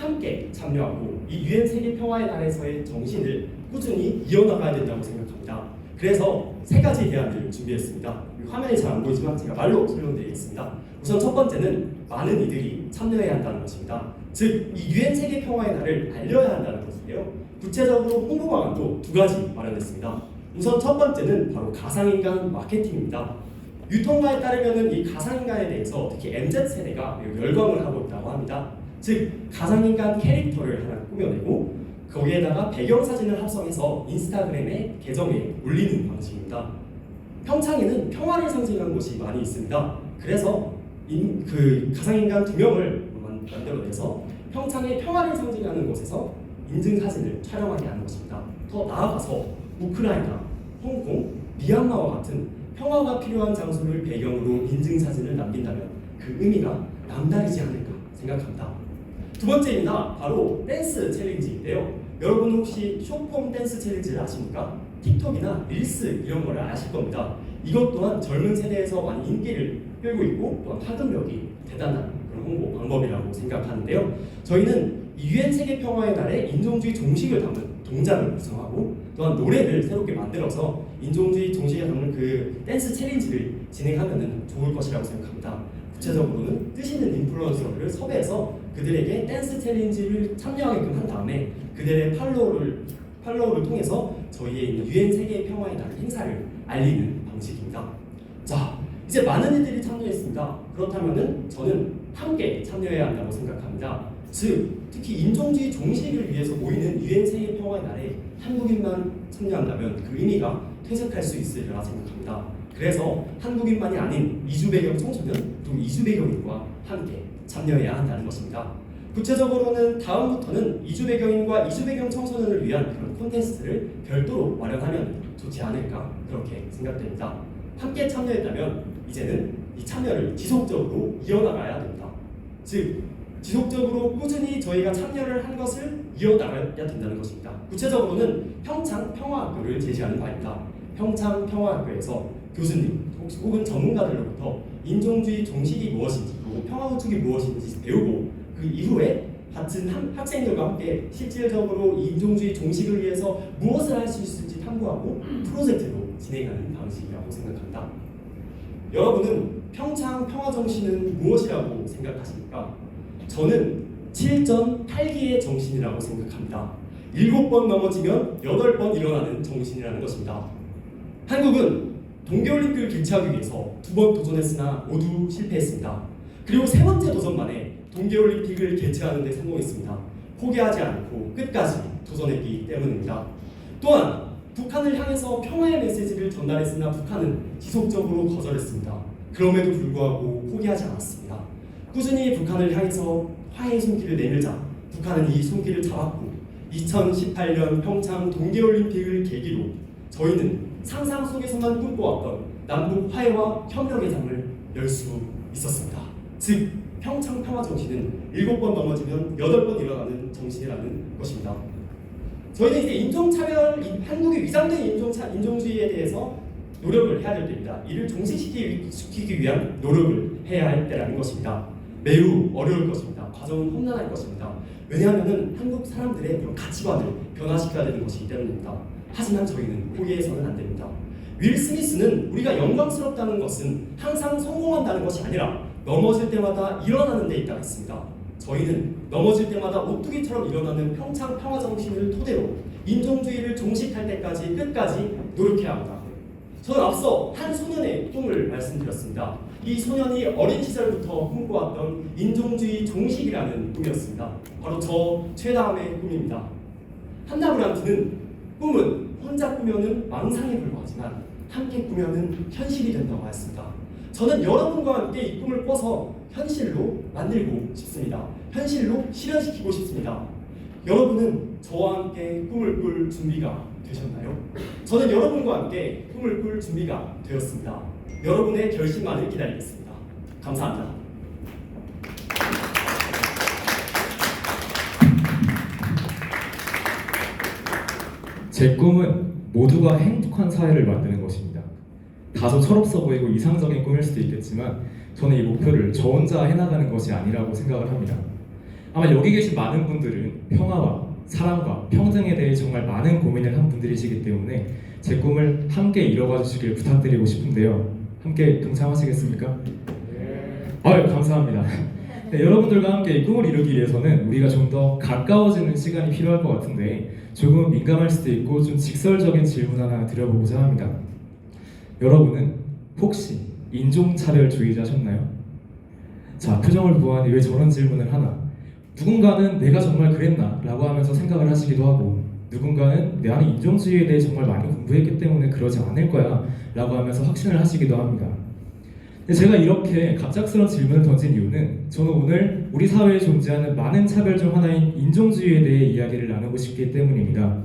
함께 참여하고 이 유엔 세계 평화의 날에서의 정신을 꾸준히 이어나가야 된다고 생각합니다. 그래서 세 가지 대안을 준비했습니다. 화면에 잘 안 보이지만 제가 말로 설명드리겠습니다. 우선 첫 번째는 많은 이들이 참여해야 한다는 것입니다. 즉, 이 유엔 세계 평화의 날을 알려야 한다는 것인데요. 구체적으로 홍보 방안도 두 가지 마련했습니다. 우선 첫 번째는 바로 가상인간 마케팅입니다. 유통가에 따르면 이 가상인간에 대해서 특히 MZ세대가 열광을 하고 있다고 합니다. 즉, 가상인간 캐릭터를 하나 꾸며내고 거기에다가 배경사진을 합성해서 인스타그램의 계정에 올리는 방식입니다. 평창에는 평화를 상징하는 곳이 많이 있습니다. 그래서 그 가상인간 2명을 만들어내서 평창의 평화를 상징하는 곳에서 인증사진을 촬영하게 하는 것입니다. 더 나아가서 우크라이나, 홍콩, 미얀마와 같은 평화가 필요한 장소를 배경으로 인증사진을 남긴다면 그 의미가 남다르지 않을까 생각합니다. 두 번째입니다. 바로 댄스 챌린지인데요. 여러분 혹시 숏폼 댄스 챌린지를 아십니까? 틱톡이나 릴스 이런 거를 아실 겁니다. 이것 또한 젊은 세대에서 많이 인기를 끌고 있고 또한 파급력이 대단한 그런 홍보 방법이라고 생각하는데요. 저희는 유엔 세계 평화의 날에 인종주의 종식을 담은 동작을 구성하고 또한 노래를 새롭게 만들어서 인종주의 종식을 담는 그 댄스 챌린지를 진행하면 좋을 것이라고 생각합니다. 구체적으로는 뜻 있는 인플루언서를 섭외해서 그들에게 댄스 챌린지를 참여하게끔 한 다음에 그들의 팔로우를 통해서 저희의 있는 유엔 세계 평화의 날 행사를 알리는 방식입니다. 자, 이제 많은 이들이 참여했습니다. 그렇다면은 저는 함께 참여해야 한다고 생각합니다. 즉, 특히 인종주의 종식을 위해서 모이는 유엔 세계 평화의 날에 한국인만 참여한다면 그 의미가 퇴색할 수 있으리라 생각합니다. 그래서 한국인만이 아닌 이주 배경 청소년 또 이주 배경인과 함께 참여해야 한다는 것입니다. 구체적으로는 다음부터는 이주 배경인과 이주 배경 청소년을 위한 그런 콘테스트를 별도로 마련하면 좋지 않을까 그렇게 생각됩니다. 함께 참여했다면 이제는 이 참여를 지속적으로 이어나가야 됩니다. 즉, 지속적으로 꾸준히 저희가 참여를 한 것을 이어나가야 된다는 것입니다. 구체적으로는 평창 평화학교를 제시하는 바입니다. 평창 평화학교에서 교수님 혹은 전문가들로부터 인종주의 종식이 무엇인지 그리고 평화우측이 무엇인지 배우고 그 이후에 같은 학생들과 함께 실질적으로 인종주의 종식을 위해서 무엇을 할 수 있을지 탐구하고 프로젝트로 진행하는 방식이라고 생각합니다. 여러분은 평창 평화정신은 무엇이라고 생각하십니까? 저는 7전 8기의 정신이라고 생각합니다. 7번 넘어지면 8번 일어나는 정신이라는 것입니다. 한국은 동계올림픽을 개최하기 위해서 2번 도전했으나 모두 실패했습니다. 그리고 세 번째 도전만에 동계올림픽을 개최하는 데 성공했습니다. 포기하지 않고 끝까지 도전했기 때문입니다. 또한 북한을 향해서 평화의 메시지를 전달했으나 북한은 지속적으로 거절했습니다. 그럼에도 불구하고 포기하지 않았습니다. 꾸준히 북한을 향해서 화해의 손길을 내밀자 북한은 이 손길을 잡았고 2018년 평창 동계올림픽을 계기로 저희는 상상 속에서만 꿈꿔왔던 남북 화해와 협력의 장을 열 수 있었습니다. 즉, 평창 평화 정신은 7번 넘어지면 8번 일어나는 정신이라는 것입니다. 저희는 이제 인종차별, 한국의 위장된 인종주의에 대해서 노력을 해야 될 때입니다. 이를 종식시키기 위한 노력을 해야 할 때라는 것입니다. 매우 어려울 것입니다. 과정은 험난할 것입니다. 왜냐하면 한국 사람들의 그런 가치관을 변화시켜야 되는 것이기 때문입니다. 하지만 저희는 포기해서는 안 됩니다. 윌 스미스는 우리가 영광스럽다는 것은 항상 성공한다는 것이 아니라 넘어질 때마다 일어나는 데 있다고 했습니다. 저희는 넘어질 때마다 오뚜기처럼 일어나는 평창 평화 정신을 토대로 인종주의를 종식할 때까지 끝까지 노력해야 합니다. 저는 앞서 한 소년의 꿈을 말씀드렸습니다. 이 소년이 어린 시절부터 꿈꿔왔던 인종주의 종식이라는 꿈이었습니다. 바로 저 최다함의 꿈입니다. 한나 브란트는 꿈은 혼자 꾸며는 망상에 불과하지만 함께 꾸며는 현실이 된다고 했습니다. 저는 여러분과 함께 이 꿈을 꿔서 현실로 만들고 싶습니다. 현실로 실현시키고 싶습니다. 여러분은 저와 함께 꿈을 꿀 준비가 되셨나요? 저는 여러분과 함께 꿈을 꿀 준비가 되었습니다. 여러분의 결심만을 기다리겠습니다. 감사합니다. 제 꿈은 모두가 행복한 사회를 만드는 것입니다. 다소 철없어 보이고 이상적인 꿈일 수도 있겠지만 저는 이 목표를 저 혼자 해나가는 것이 아니라고 생각을 합니다. 아마 여기 계신 많은 분들은 평화와 사랑과 평등에 대해 정말 많은 고민을 한 분들이시기 때문에 제 꿈을 함께 이뤄가 주시길 부탁드리고 싶은데요. 함께 동참하시겠습니까? 감사합니다. 네, 여러분들과 함께 이 꿈을 이루기 위해서는 우리가 좀 더 가까워지는 시간이 필요할 것 같은데 조금은 민감할 수도 있고 좀 직설적인 질문 하나 드려보고자 합니다. 여러분은 혹시 인종차별주의자셨나요? 자, 표정을 보아하니 왜 저런 질문을 하나? 누군가는 내가 정말 그랬나? 라고 하면서 생각을 하시기도 하고 누군가는 나는 인종주의에 대해 정말 많이 공부했기 때문에 그러지 않을 거야 라고 하면서 확신을 하시기도 합니다. 제가 이렇게 갑작스러운 질문을 던진 이유는 저는 오늘 우리 사회에 존재하는 많은 차별 중 하나인 인종주의에 대해 이야기를 나누고 싶기 때문입니다.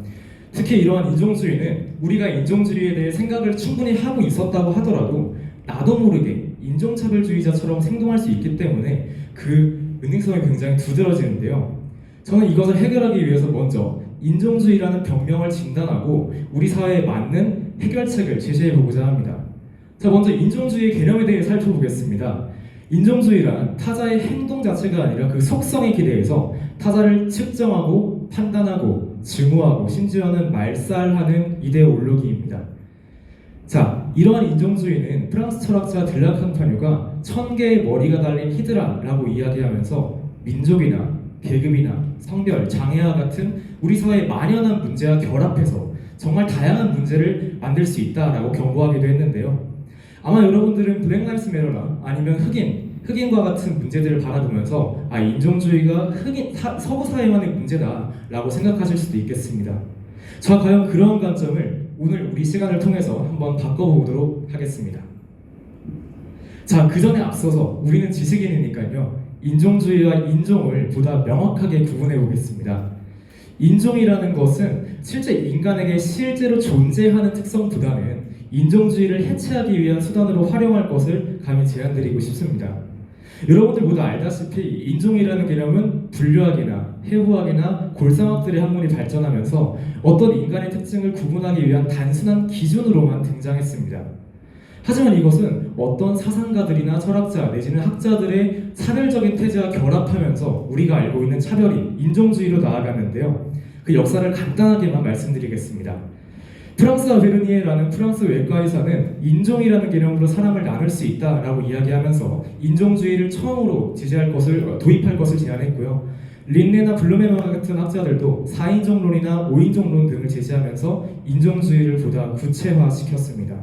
특히 이러한 인종주의는 우리가 인종주의에 대해 생각을 충분히 하고 있었다고 하더라도 나도 모르게 인종차별주의자처럼 행동할 수 있기 때문에 그 은닉성이 굉장히 두드러지는데요. 저는 이것을 해결하기 위해서 먼저 인종주의라는 병명을 진단하고 우리 사회에 맞는 해결책을 제시해보고자 합니다. 자, 먼저 인종주의의 개념에 대해 살펴보겠습니다. 인종주의란 타자의 행동 자체가 아니라 그 속성에 기대해서 타자를 측정하고 판단하고 증오하고 심지어는 말살하는 이데올로기입니다. 자, 이러한 인종주의는 프랑스 철학자 들라칸파뉴가 1000개의 머리가 달린 히드라라고 이야기하면서 민족이나 계급이나 성별, 장애와 같은 우리 사회의 만연한 문제와 결합해서 정말 다양한 문제를 만들 수 있다라고 경고하기도 했는데요. 아마 여러분들은 블랙 라이브스 매터나 아니면 흑인과 같은 문제들을 바라보면서 인종주의가 서구 사회만의 문제다라고 생각하실 수도 있겠습니다. 자, 과연 그런 관점을 오늘 우리 시간을 통해서 한번 바꿔보도록 하겠습니다. 자, 그 전에 앞서서 우리는 지식인이니까요. 인종주의와 인종을 보다 명확하게 구분해 보겠습니다. 인종이라는 것은 실제 인간에게 실제로 존재하는 특성보다는 인종주의를 해체하기 위한 수단으로 활용할 것을 감히 제안드리고 싶습니다. 여러분들 모두 알다시피 인종이라는 개념은 분류학이나 해부학이나 골상학들의 학문이 발전하면서 어떤 인간의 특징을 구분하기 위한 단순한 기준으로만 등장했습니다. 하지만 이것은 어떤 사상가들이나 철학자 내지는 학자들의 차별적인 태제와 결합하면서 우리가 알고 있는 차별이 인종주의로 나아갔는데요. 그 역사를 간단하게만 말씀드리겠습니다. 프랑스와 베르니에라는 프랑스 외과 의사는 인종이라는 개념으로 사람을 나눌 수 있다라고 이야기하면서 인종주의를 처음으로 도입할 것을 제안했고요. 린네나 블루메너와 같은 학자들도 4인종론이나 5인종론 등을 제시하면서 인종주의를 보다 구체화시켰습니다.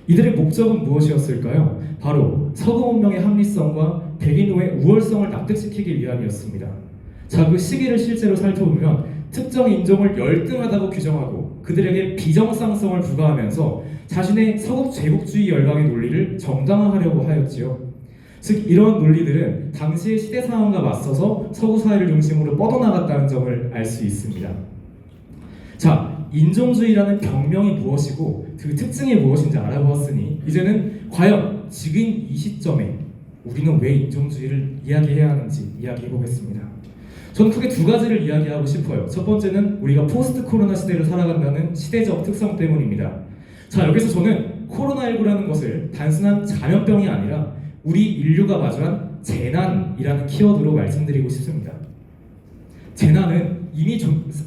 이들의 목적은 무엇이었을까요? 바로 서구 문명의 합리성과 백인호의 우월성을 납득시키기 위함이었습니다. 자, 그 시기를 실제로 살펴보면 특정 인종을 열등하다고 규정하고 그들에게 비정상성을 부과하면서 자신의 서구 제국주의 열강의 논리를 정당화하려고 하였지요. 즉 이러한 논리들은 당시의 시대 상황과 맞서서 서구 사회를 중심으로 뻗어나갔다는 점을 알 수 있습니다. 자, 인종주의라는 병명이 무엇이고 그 특징이 무엇인지 알아보았으니 이제는 과연 지금 이 시점에 우리는 왜 인종주의를 이야기해야 하는지 이야기해 보겠습니다. 저는 크게 두 가지를 이야기하고 싶어요. 첫 번째는 우리가 포스트 코로나 시대를 살아간다는 시대적 특성 때문입니다. 자, 여기서 저는 코로나19라는 것을 단순한 감염병이 아니라 우리 인류가 마주한 재난이라는 키워드로 말씀드리고 싶습니다. 재난은 이미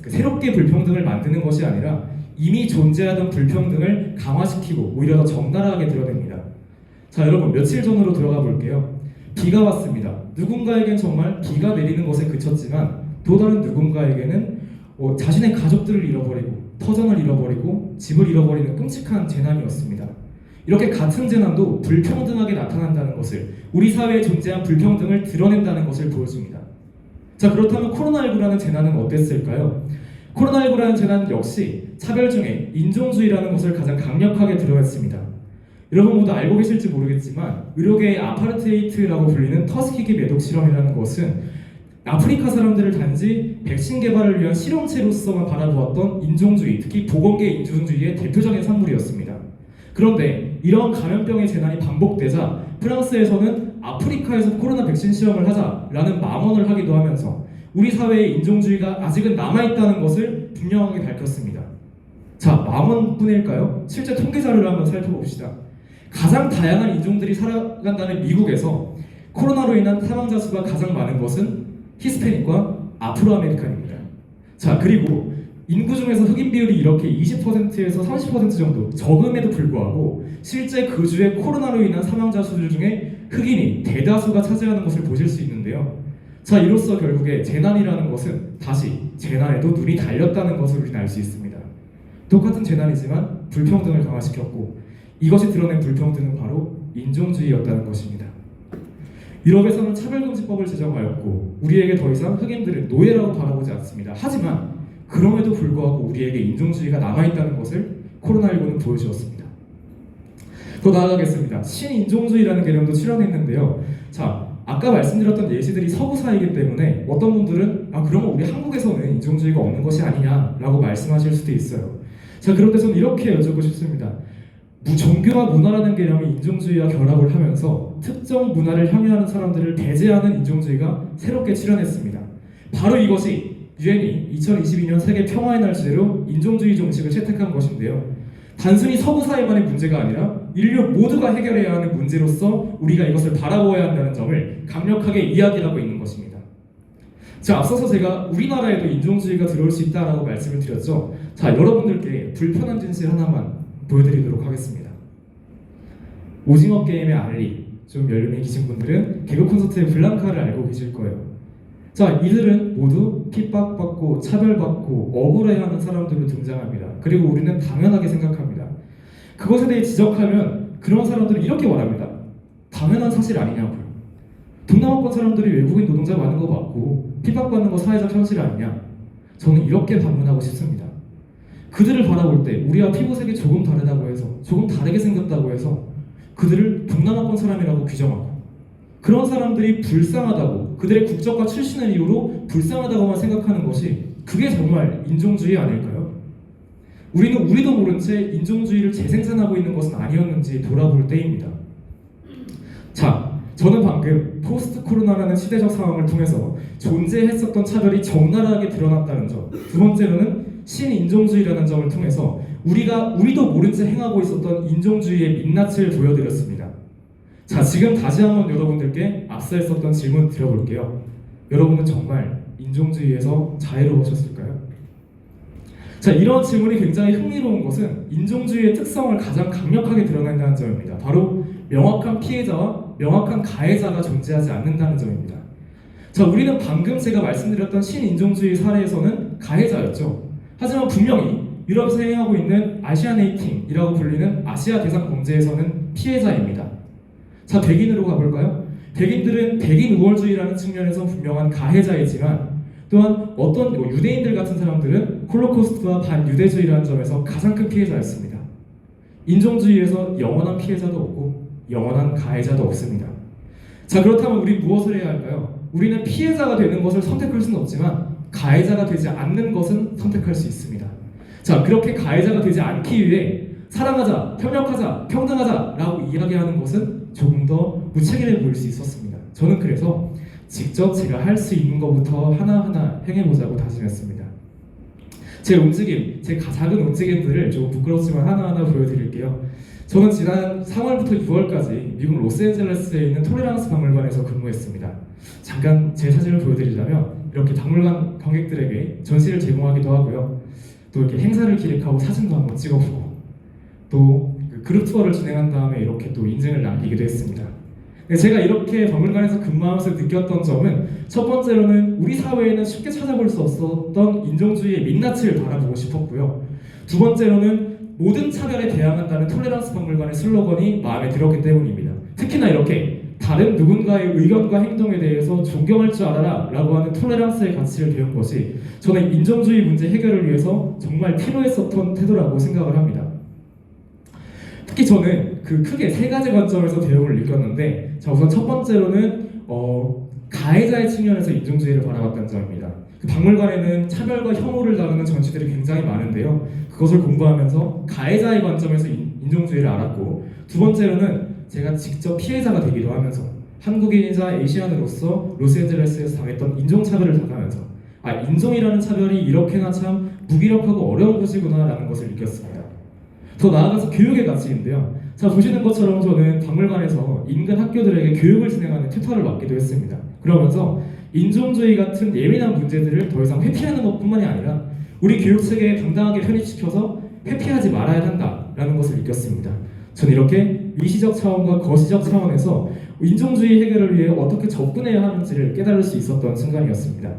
새롭게 불평등을 만드는 것이 아니라 이미 존재하던 불평등을 강화시키고 오히려 더 적나라하게 드러냅니다. 자, 여러분 며칠 전으로 들어가 볼게요. 비가 왔습니다. 누군가에겐 정말 비가 내리는 것에 그쳤지만 또 다른 누군가에게는 자신의 가족들을 잃어버리고 터전을 잃어버리고 집을 잃어버리는 끔찍한 재난이었습니다. 이렇게 같은 재난도 불평등하게 나타난다는 것을, 우리 사회에 존재한 불평등을 드러낸다는 것을 보여줍니다. 자, 그렇다면 코로나19라는 재난은 어땠을까요? 코로나19라는 재난 역시 차별 중에 인종주의라는 것을 가장 강력하게 드러냈습니다. 여러분 모두 알고 계실지 모르겠지만 의료계의 아파르테이트라고 불리는 터스키기 매독 실험이라는 것은 아프리카 사람들을 단지 백신 개발을 위한 실험체로서만 바라보았던 인종주의, 특히 보건계 인종주의의 대표적인 산물이었습니다. 그런데 이런 감염병의 재난이 반복되자 프랑스에서는 아프리카에서 코로나 백신 시험을 하자라는 망언을 하기도 하면서 우리 사회에 인종주의가 아직은 남아있다는 것을 분명하게 밝혔습니다. 자, 망언뿐일까요? 실제 통계 자료를 한번 살펴봅시다. 가장 다양한 인종들이 살아간다는 미국에서 코로나로 인한 사망자 수가 가장 많은 것은 히스패닉과 아프로 아메리칸입니다. 자, 그리고 인구 중에서 흑인 비율이 이렇게 20%에서 30% 정도 적음에도 불구하고 실제 그 주의 코로나로 인한 사망자 수들 중에 흑인이 대다수가 차지하는 것을 보실 수 있는데요. 자, 이로써 결국에 재난이라는 것은 다시 재난에도 눈이 달렸다는 것을 우리는 알 수 있습니다. 똑같은 재난이지만 불평등을 강화시켰고 이것이 드러낸 불평등은 바로 인종주의였다는 것입니다. 유럽에서는 차별금지법을 제정하였고 우리에게 더 이상 흑인들은 노예라고 바라보지 않습니다. 하지만 그럼에도 불구하고 우리에게 인종주의가 남아있다는 것을 코로나19는 보여주었습니다. 더 나아가겠습니다. 신인종주의라는 개념도 출연했는데요. 자, 아까 말씀드렸던 예시들이 서구사이기 때문에 어떤 분들은 그러면 우리 한국에서는 인종주의가 없는 것이 아니냐라고 말씀하실 수도 있어요. 자, 그런데 저는 이렇게 여쭙고 싶습니다. 종교와 문화라는 개념이 인종주의와 결합을 하면서 특정 문화를 향유하는 사람들을 배제하는 인종주의가 새롭게 출현했습니다. 바로 이것이 유엔이 2022년 세계 평화의 날 주제로 인종주의 종식을 채택한 것인데요. 단순히 서구 사회만의 문제가 아니라 인류 모두가 해결해야 하는 문제로서 우리가 이것을 바라보아야 한다는 점을 강력하게 이야기하고 있는 것입니다. 자, 앞서서 제가 우리나라에도 인종주의가 들어올 수 있다라고 말씀을 드렸죠. 자, 여러분들께 불편한 진실 하나만 보여드리도록 하겠습니다. 오징어 게임의 알리, 좀 연륜이 계신 분들은 개그 콘서트의 블랑카를 알고 계실 거예요. 자, 이들은 모두 핍박받고 차별받고 억울해하는 사람들로 등장합니다. 그리고 우리는 당연하게 생각합니다. 그것에 대해 지적하면 그런 사람들은 이렇게 말합니다. 당연한 사실 아니냐고요. 동남아권 사람들이 외국인 노동자 많은 거 맞고 핍박받는 거 사회적 현실 아니냐. 저는 이렇게 반문하고 싶습니다. 그들을 바라볼 때 우리와 피부색이 조금 다르다고 해서 조금 다르게 생겼다고 해서 그들을 동남아권 사람이라고 규정하고 그런 사람들이 불쌍하다고 그들의 국적과 출신을 이유로 불쌍하다고만 생각하는 것이 그게 정말 인종주의 아닐까요? 우리는 우리도 모른 채 인종주의를 재생산하고 있는 것은 아니었는지 돌아볼 때입니다. 자, 저는 방금 포스트 코로나라는 시대적 상황을 통해서 존재했었던 차별이 적나라하게 드러났다는 점, 두 번째로는 신인종주의라는 점을 통해서 우리도 모른 채 행하고 있었던 인종주의의 민낯을 보여드렸습니다. 자, 지금 다시 한번 여러분들께 앞서 했었던 질문 드려볼게요. 여러분은 정말 인종주의에서 자유로우셨을까요? 자, 이런 질문이 굉장히 흥미로운 것은 인종주의의 특성을 가장 강력하게 드러낸다는 점입니다. 바로 명확한 피해자와 명확한 가해자가 존재하지 않는다는 점입니다. 자, 우리는 방금 제가 말씀드렸던 신인종주의 사례에서는 가해자였죠. 하지만 분명히 유럽에서 행하고 있는 아시아네이팅이라고 불리는 아시아 대상 범죄에서는 피해자입니다. 자, 백인으로 가볼까요? 백인들은 백인 우월주의라는 측면에서 분명한 가해자이지만 또한 어떤 유대인들 같은 사람들은 홀로코스트와 반유대주의라는 점에서 가장 큰 피해자였습니다. 인종주의에서 영원한 피해자도 없고 영원한 가해자도 없습니다. 자, 그렇다면 우리 무엇을 해야 할까요? 우리는 피해자가 되는 것을 선택할 수는 없지만 가해자가 되지 않는 것은 선택할 수 있습니다. 자, 그렇게 가해자가 되지 않기 위해 사랑하자, 협력하자, 평등하자 라고 이야기하는 것은 조금 더 무책임해 보일 수 있었습니다. 저는 그래서 직접 제가 할 수 있는 것부터 하나하나 행해보자고 다짐했습니다. 제 움직임, 제 작은 움직임들을 좀 부끄럽지만 하나하나 보여드릴게요. 저는 지난 3월부터 6월까지 미국 로스앤젤레스에 있는 톨레랑스 박물관에서 근무했습니다. 잠깐 제 사진을 보여드리자면 이렇게 박물관 관객들에게 전시를 제공하기도 하고요. 또 이렇게 행사를 기획하고 사진도 한번 찍어보고 또 그룹 투어를 진행한 다음에 이렇게 또 인증을 남기기도 했습니다. 제가 이렇게 박물관에서 근무하면서 느꼈던 점은 첫 번째로는 우리 사회에는 쉽게 찾아볼 수 없었던 인종주의의 민낯을 바라보고 싶었고요. 두 번째로는 모든 차별에 대항한다는 톨레랑스 박물관의 슬로건이 마음에 들었기 때문입니다. 특히나 이렇게 다른 누군가의 의견과 행동에 대해서 존경할 줄 알아라 라고 하는 톨레랑스의 가치를 배운 것이 저는 인종주의 문제 해결을 위해서 정말 필요했었던 태도라고 생각을 합니다. 특히 저는 크게 세 가지 관점에서 대응을 느꼈는데, 자, 우선 첫 번째로는 가해자의 측면에서 인종주의를 바라봤다는 점입니다. 그 박물관에는 차별과 혐오를 다루는 전시들이 굉장히 많은데요. 그것을 공부하면서 가해자의 관점에서 인종주의를 알았고, 두 번째로는 제가 직접 피해자가 되기도 하면서 한국인이자 에이시안으로서 로스앤젤레스에서 당했던 인종차별을 당하면서 인종이라는 차별이 이렇게나 참 무기력하고 어려운 것이구나 라는 것을 느꼈습니다. 더 나아가서 교육의 가치인데요. 자, 보시는 것처럼 저는 박물관에서 인근 학교들에게 교육을 진행하는 튜터를 맡기도 했습니다. 그러면서 인종주의 같은 예민한 문제들을 더 이상 회피하는 것뿐만이 아니라 우리 교육 체계에 당당하게 편입시켜서 회피하지 말아야 한다라는 것을 느꼈습니다. 저는 이렇게 미시적 차원과 거시적 차원에서 인종주의 해결을 위해 어떻게 접근해야 하는지를 깨달을 수 있었던 순간이었습니다.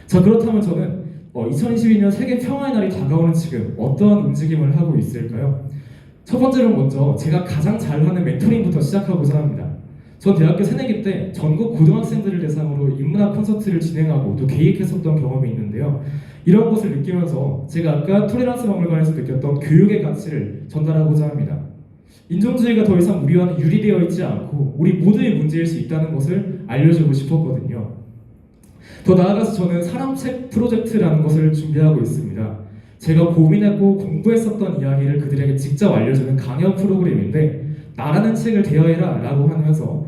자, 그렇다면 저는 2022년 세계 평화의 날이 다가오는 지금 어떠한 움직임을 하고 있을까요? 첫 번째로 먼저 제가 가장 잘하는 멘토링부터 시작하고자 합니다. 전 대학교 새내기 때 전국 고등학생들을 대상으로 인문학 콘서트를 진행하고 또 계획했었던 경험이 있는데요. 이런 것을 느끼면서 제가 아까 토레란스 박물관에서 느꼈던 교육의 가치를 전달하고자 합니다. 인종주의가 더 이상 우리와는 유리되어 있지 않고 우리 모두의 문제일 수 있다는 것을 알려주고 싶었거든요. 더 나아가서 저는 사람책 프로젝트라는 것을 준비하고 있습니다. 제가 고민했고 공부했었던 이야기를 그들에게 직접 알려주는 강연 프로그램인데 나라는 책을 대여해라 라고 하면서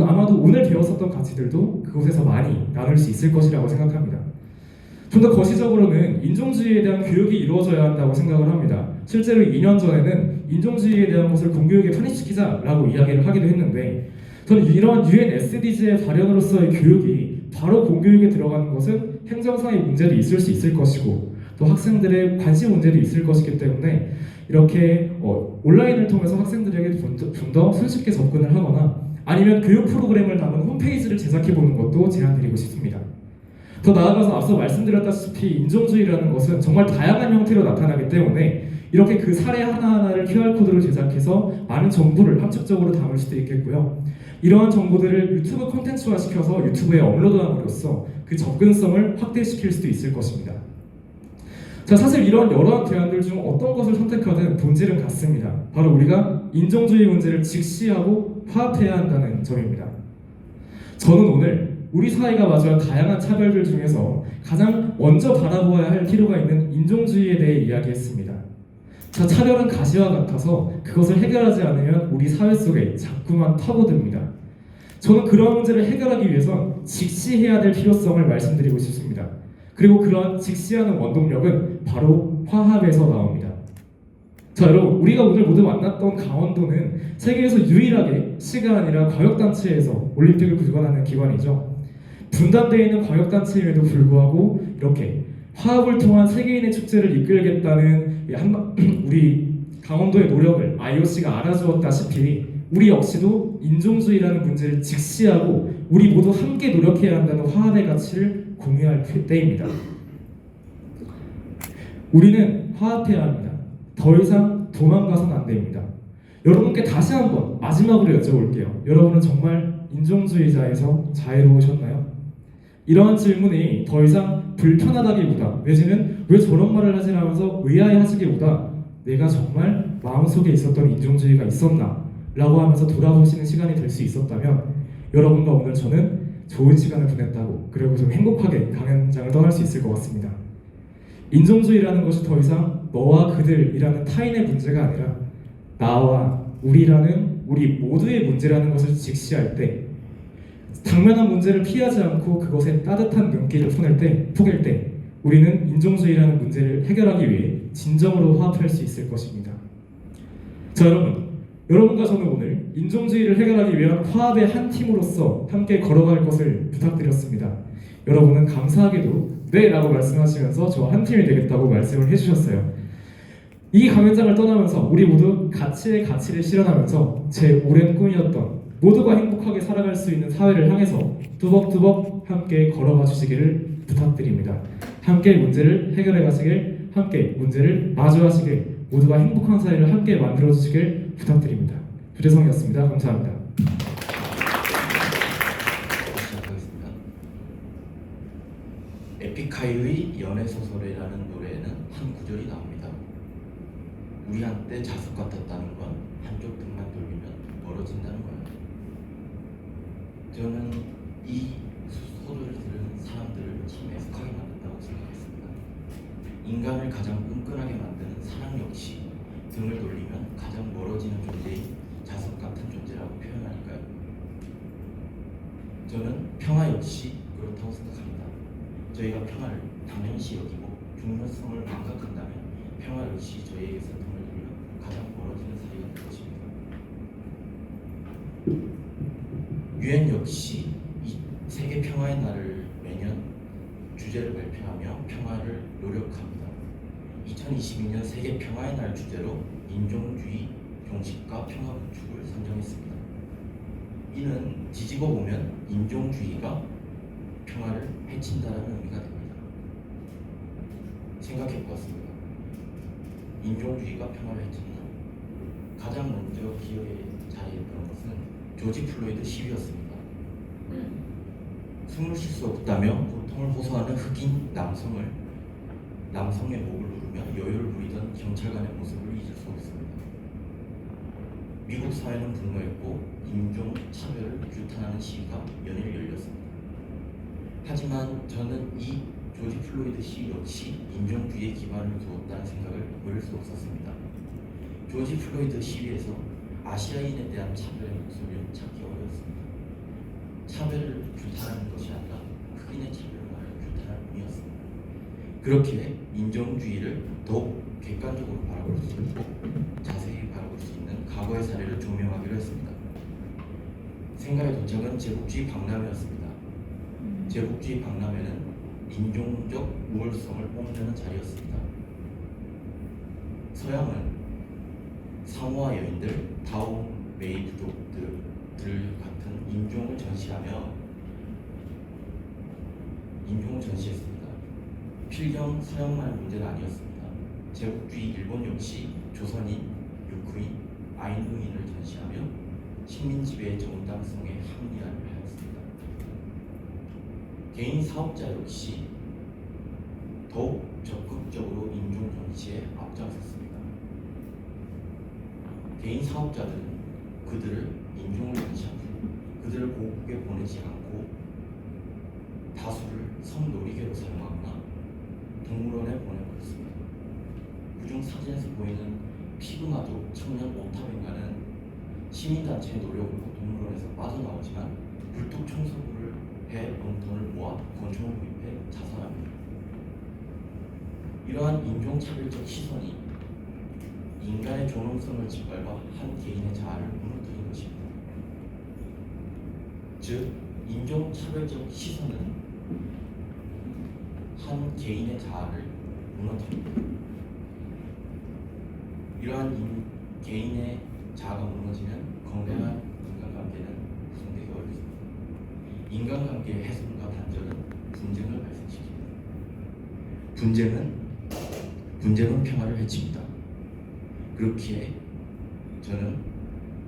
아마도 오늘 배웠었던 가치들도 그곳에서 많이 나눌 수 있을 것이라고 생각합니다. 좀 더 거시적으로는 인종주의에 대한 교육이 이루어져야 한다고 생각을 합니다. 실제로 2년 전에는 인종주의에 대한 것을 공교육에 편입시키자라고 이야기를 하기도 했는데 저는 이러한 UN SDG의 발현으로서의 교육이 바로 공교육에 들어가는 것은 행정상의 문제도 있을 수 있을 것이고 또 학생들의 관심 문제도 있을 것이기 때문에 이렇게 온라인을 통해서 학생들에게 좀 더 손쉽게 접근을 하거나 아니면 교육 프로그램을 담은 홈페이지를 제작해보는 것도 제안드리고 싶습니다. 더 나아가서 앞서 말씀드렸다시피 인종주의라는 것은 정말 다양한 형태로 나타나기 때문에 이렇게 그 사례 하나하나를 QR코드로 제작해서 많은 정보를 함축적으로 담을 수도 있겠고요. 이러한 정보들을 유튜브 콘텐츠화 시켜서 유튜브에 업로드함으로써 그 접근성을 확대시킬 수도 있을 것입니다. 자, 사실 이런 여러한 대안들 중 어떤 것을 선택하든 본질은 같습니다. 바로 우리가 인종주의 문제를 직시하고 화합해야 한다는 점입니다. 저는 오늘 우리 사회가 마주한 다양한 차별들 중에서 가장 먼저 바라보아야 할 필요가 있는 인종주의에 대해 이야기했습니다. 자, 차별은 가시와 같아서 그것을 해결하지 않으면 우리 사회 속에 자꾸만 파고듭니다. 저는 그런 문제를 해결하기 위해선 직시해야 될 필요성을 말씀드리고 싶습니다. 그리고 그런 직시하는 원동력은 바로 화합에서 나옵니다. 자, 여러분, 우리가 오늘 모두 만났던 강원도는 세계에서 유일하게 시가 아니라 광역단체에서 올림픽을 주관하는 기관이죠. 분단되어 있는 광역단체임에도 불구하고 이렇게 화합을 통한 세계인의 축제를 이끌겠다는 우리 강원도의 노력을 IOC가 알아주었다시피 우리 역시도 인종주의라는 문제를 직시하고 우리 모두 함께 노력해야 한다는 화합의 가치를 공유할 때입니다. 우리는 화합해야 합니다. 더 이상 도망가선 안 됩니다. 여러분께 다시 한번 마지막으로 여쭤볼게요. 여러분은 정말 인종주의자에서 자유로우셨나요? 이러한 질문이 더 이상 불편하다기보다 내지는 왜 저런 말을 하지 하면서 의아해하시기보다 내가 정말 마음속에 있었던 인종주의가 있었나? 라고 하면서 돌아보시는 시간이 될 수 있었다면 여러분과 오늘 저는 좋은 시간을 보냈다고 그리고 좀 행복하게 강연장을 떠날 수 있을 것 같습니다. 인종주의라는 것이 더 이상 너와 그들이라는 타인의 문제가 아니라 나와 우리라는 우리 모두의 문제라는 것을 직시할 때 당면한 문제를 피하지 않고 그것에 따뜻한 눈길을 포갤 때 우리는 인종주의라는 문제를 해결하기 위해 진정으로 화합할 수 있을 것입니다. 자, 여러분과 저는 오늘 인종주의를 해결하기 위한 화합의 한 팀으로서 함께 걸어갈 것을 부탁드렸습니다. 여러분은 감사하게도 네 라고 말씀하시면서 저와 한 팀이 되겠다고 말씀을 해주셨어요. 이 강연장을 떠나면서 우리 모두 가치의 가치를 실현하면서 제 오랜 꿈이었던 모두가 행복하게 살아갈 수 있는 사회를 향해서 뚜벅뚜벅 함께 걸어가 주시기를 부탁드립니다. 함께 문제를 해결해 가시길, 함께 문제를 마주하시길, 모두가 행복한 사회를 함께 만들어 주시길 부탁드립니다. 주재성이었습니다. 감사합니다. 시작하겠습니다. 에픽하이의 연애소설이라는 노래에는 한 구절이 나옵니다. 우리한테 자숙 같았다는 건 한쪽 등만 돌리면 멀어진다는 거예요. 저는 이 소설을 들은 사람들을 참 애석하게 만든다고 생각했습니다. 인간을 가장 끈끈하게 만드는 사랑 역시 등을 돌리면 가장 멀어지는 존재인 자숙 같은 존재라고 표현하니까요. 저는 평화 역시 그렇다고 생각합니다. 저희가 평화를 당연시 여기고 중요성을 망각한다면 평화 역시 저희에게서 등을 돌려 가장 멀어지는 사이가 될 것입니다. 유엔 역시 이 세계 평화의 날을 매년 주제를 발표하며 평화를 노력합니다. 2022년 세계 평화의 날 주제로 인종주의 종식과 평화 구축을 선정했습니다. 이는 뒤집어 보면 인종주의가 평화를 해친다라는 의미가 됩니다. 생각해 보았습니다. 인종주의가 평화를 해친다. 가장 먼저 기억에 자리했던 것은 조지 플로이드 시위였습니다. 숨을 쉴 수 없다며 고통을 호소하는 흑인 남성의 목을 누르며 여유를 부리던 경찰관의 모습을 잊을 수 없습니다. 미국 사회는 분노했고 인종 차별을 규탄하는 시위가 연일 열렸습니다. 하지만 저는 이 조지 플로이드 시 역시 인종주의에 기반을 두었다는 생각을 버릴 수 없었습니다. 조지 플로이드 시위에서 아시아인에 대한 차별의 목소리를 찾기 어려웠습니다. 차별을 규탄하는 것이 아니라 흑인의 차별을 규탄하는 의미였습니다. 그렇게 인종주의를 더욱 객관적으로 바라볼 수 있고 자세히 바라볼 수 있는 과거의 사례를 조명하기로 했습니다. 생각의 도착은 제국주의 박람회였습니다. 제국주의 박람회는 인종적 우월성을 뽐내는 자리였습니다. 서양은 사모아 여인들, 다운 메이드족들 같은 인종을 전시했습니다. 필경 서양만의 문제는 아니었습니다. 제국주의 일본 역시 조선인, 유크인, 아이누인을 전시하며 식민 지배의 정당성에 합리화를 하였습니다. 개인 사업자 역시 더욱 적극적으로 인종 정치에 앞장섰습니다. 개인 사업자들은 그들을 인종을 전시한 후 그들을 고국에 보내지 않고 다수를 성놀이개로 사용하거나 동물원에 보내버렸습니다. 그중 사진에서 보이는 피그마족 청년 오타벤가는 시민단체의 노력으로 동물원에서 빠져나오지만 불뚝 청소부를 해 용돈을 모아 곤충을 구입해 자살합니다. 이러한 인종차별적 시선이 인간의 존엄성을 짓밟아 한 개인의 자아를 무너뜨린 것입니다. 즉, 인종차별적 시선은 한 개인의 자아를 무너뜨립니다. 이러한 개인의 자아가 무너지면 건강한 인간관계는 구성되기 어렵습니다. 인간관계의 훼손과 단절은 분쟁을 발생시킵니다. 분쟁은 평화를 해칩니다. 그렇기에 저는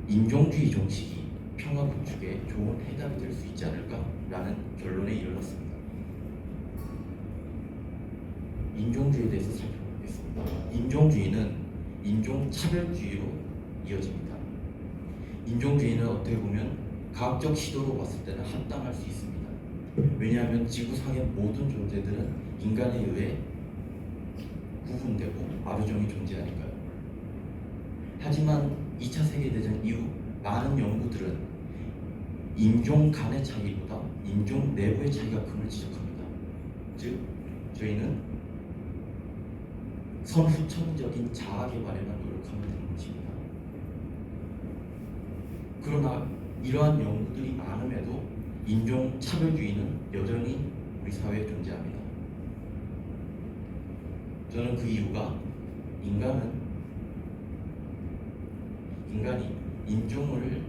인종주의 종식이 평화 구축에 좋은 해답이 될 수 있지 않을까라는 결론에 이르렀습니다. 인종주의에 대해서 살펴보겠습니다. 인종주의는 인종차별주의로 이어집니다. 인종주의는 어떻게 보면 과학적 시도로 봤을 때는 합당할 수 있습니다. 왜냐하면 지구상의 모든 존재들은 인간에 의해 구분되고 아류종이 존재하니까요. 하지만 2차 세계대전 이후 많은 연구들은 인종 간의 차이보다 인종 내부의 차이가 큼을 지적합니다. 즉, 저희는 선후천적인 자아 개발에만 노력하면 되는 것입니다. 그러나 이러한 연구들이 많음에도 인종 차별주의는 여전히 우리 사회에 존재합니다. 저는 그 이유가 인간이 인종을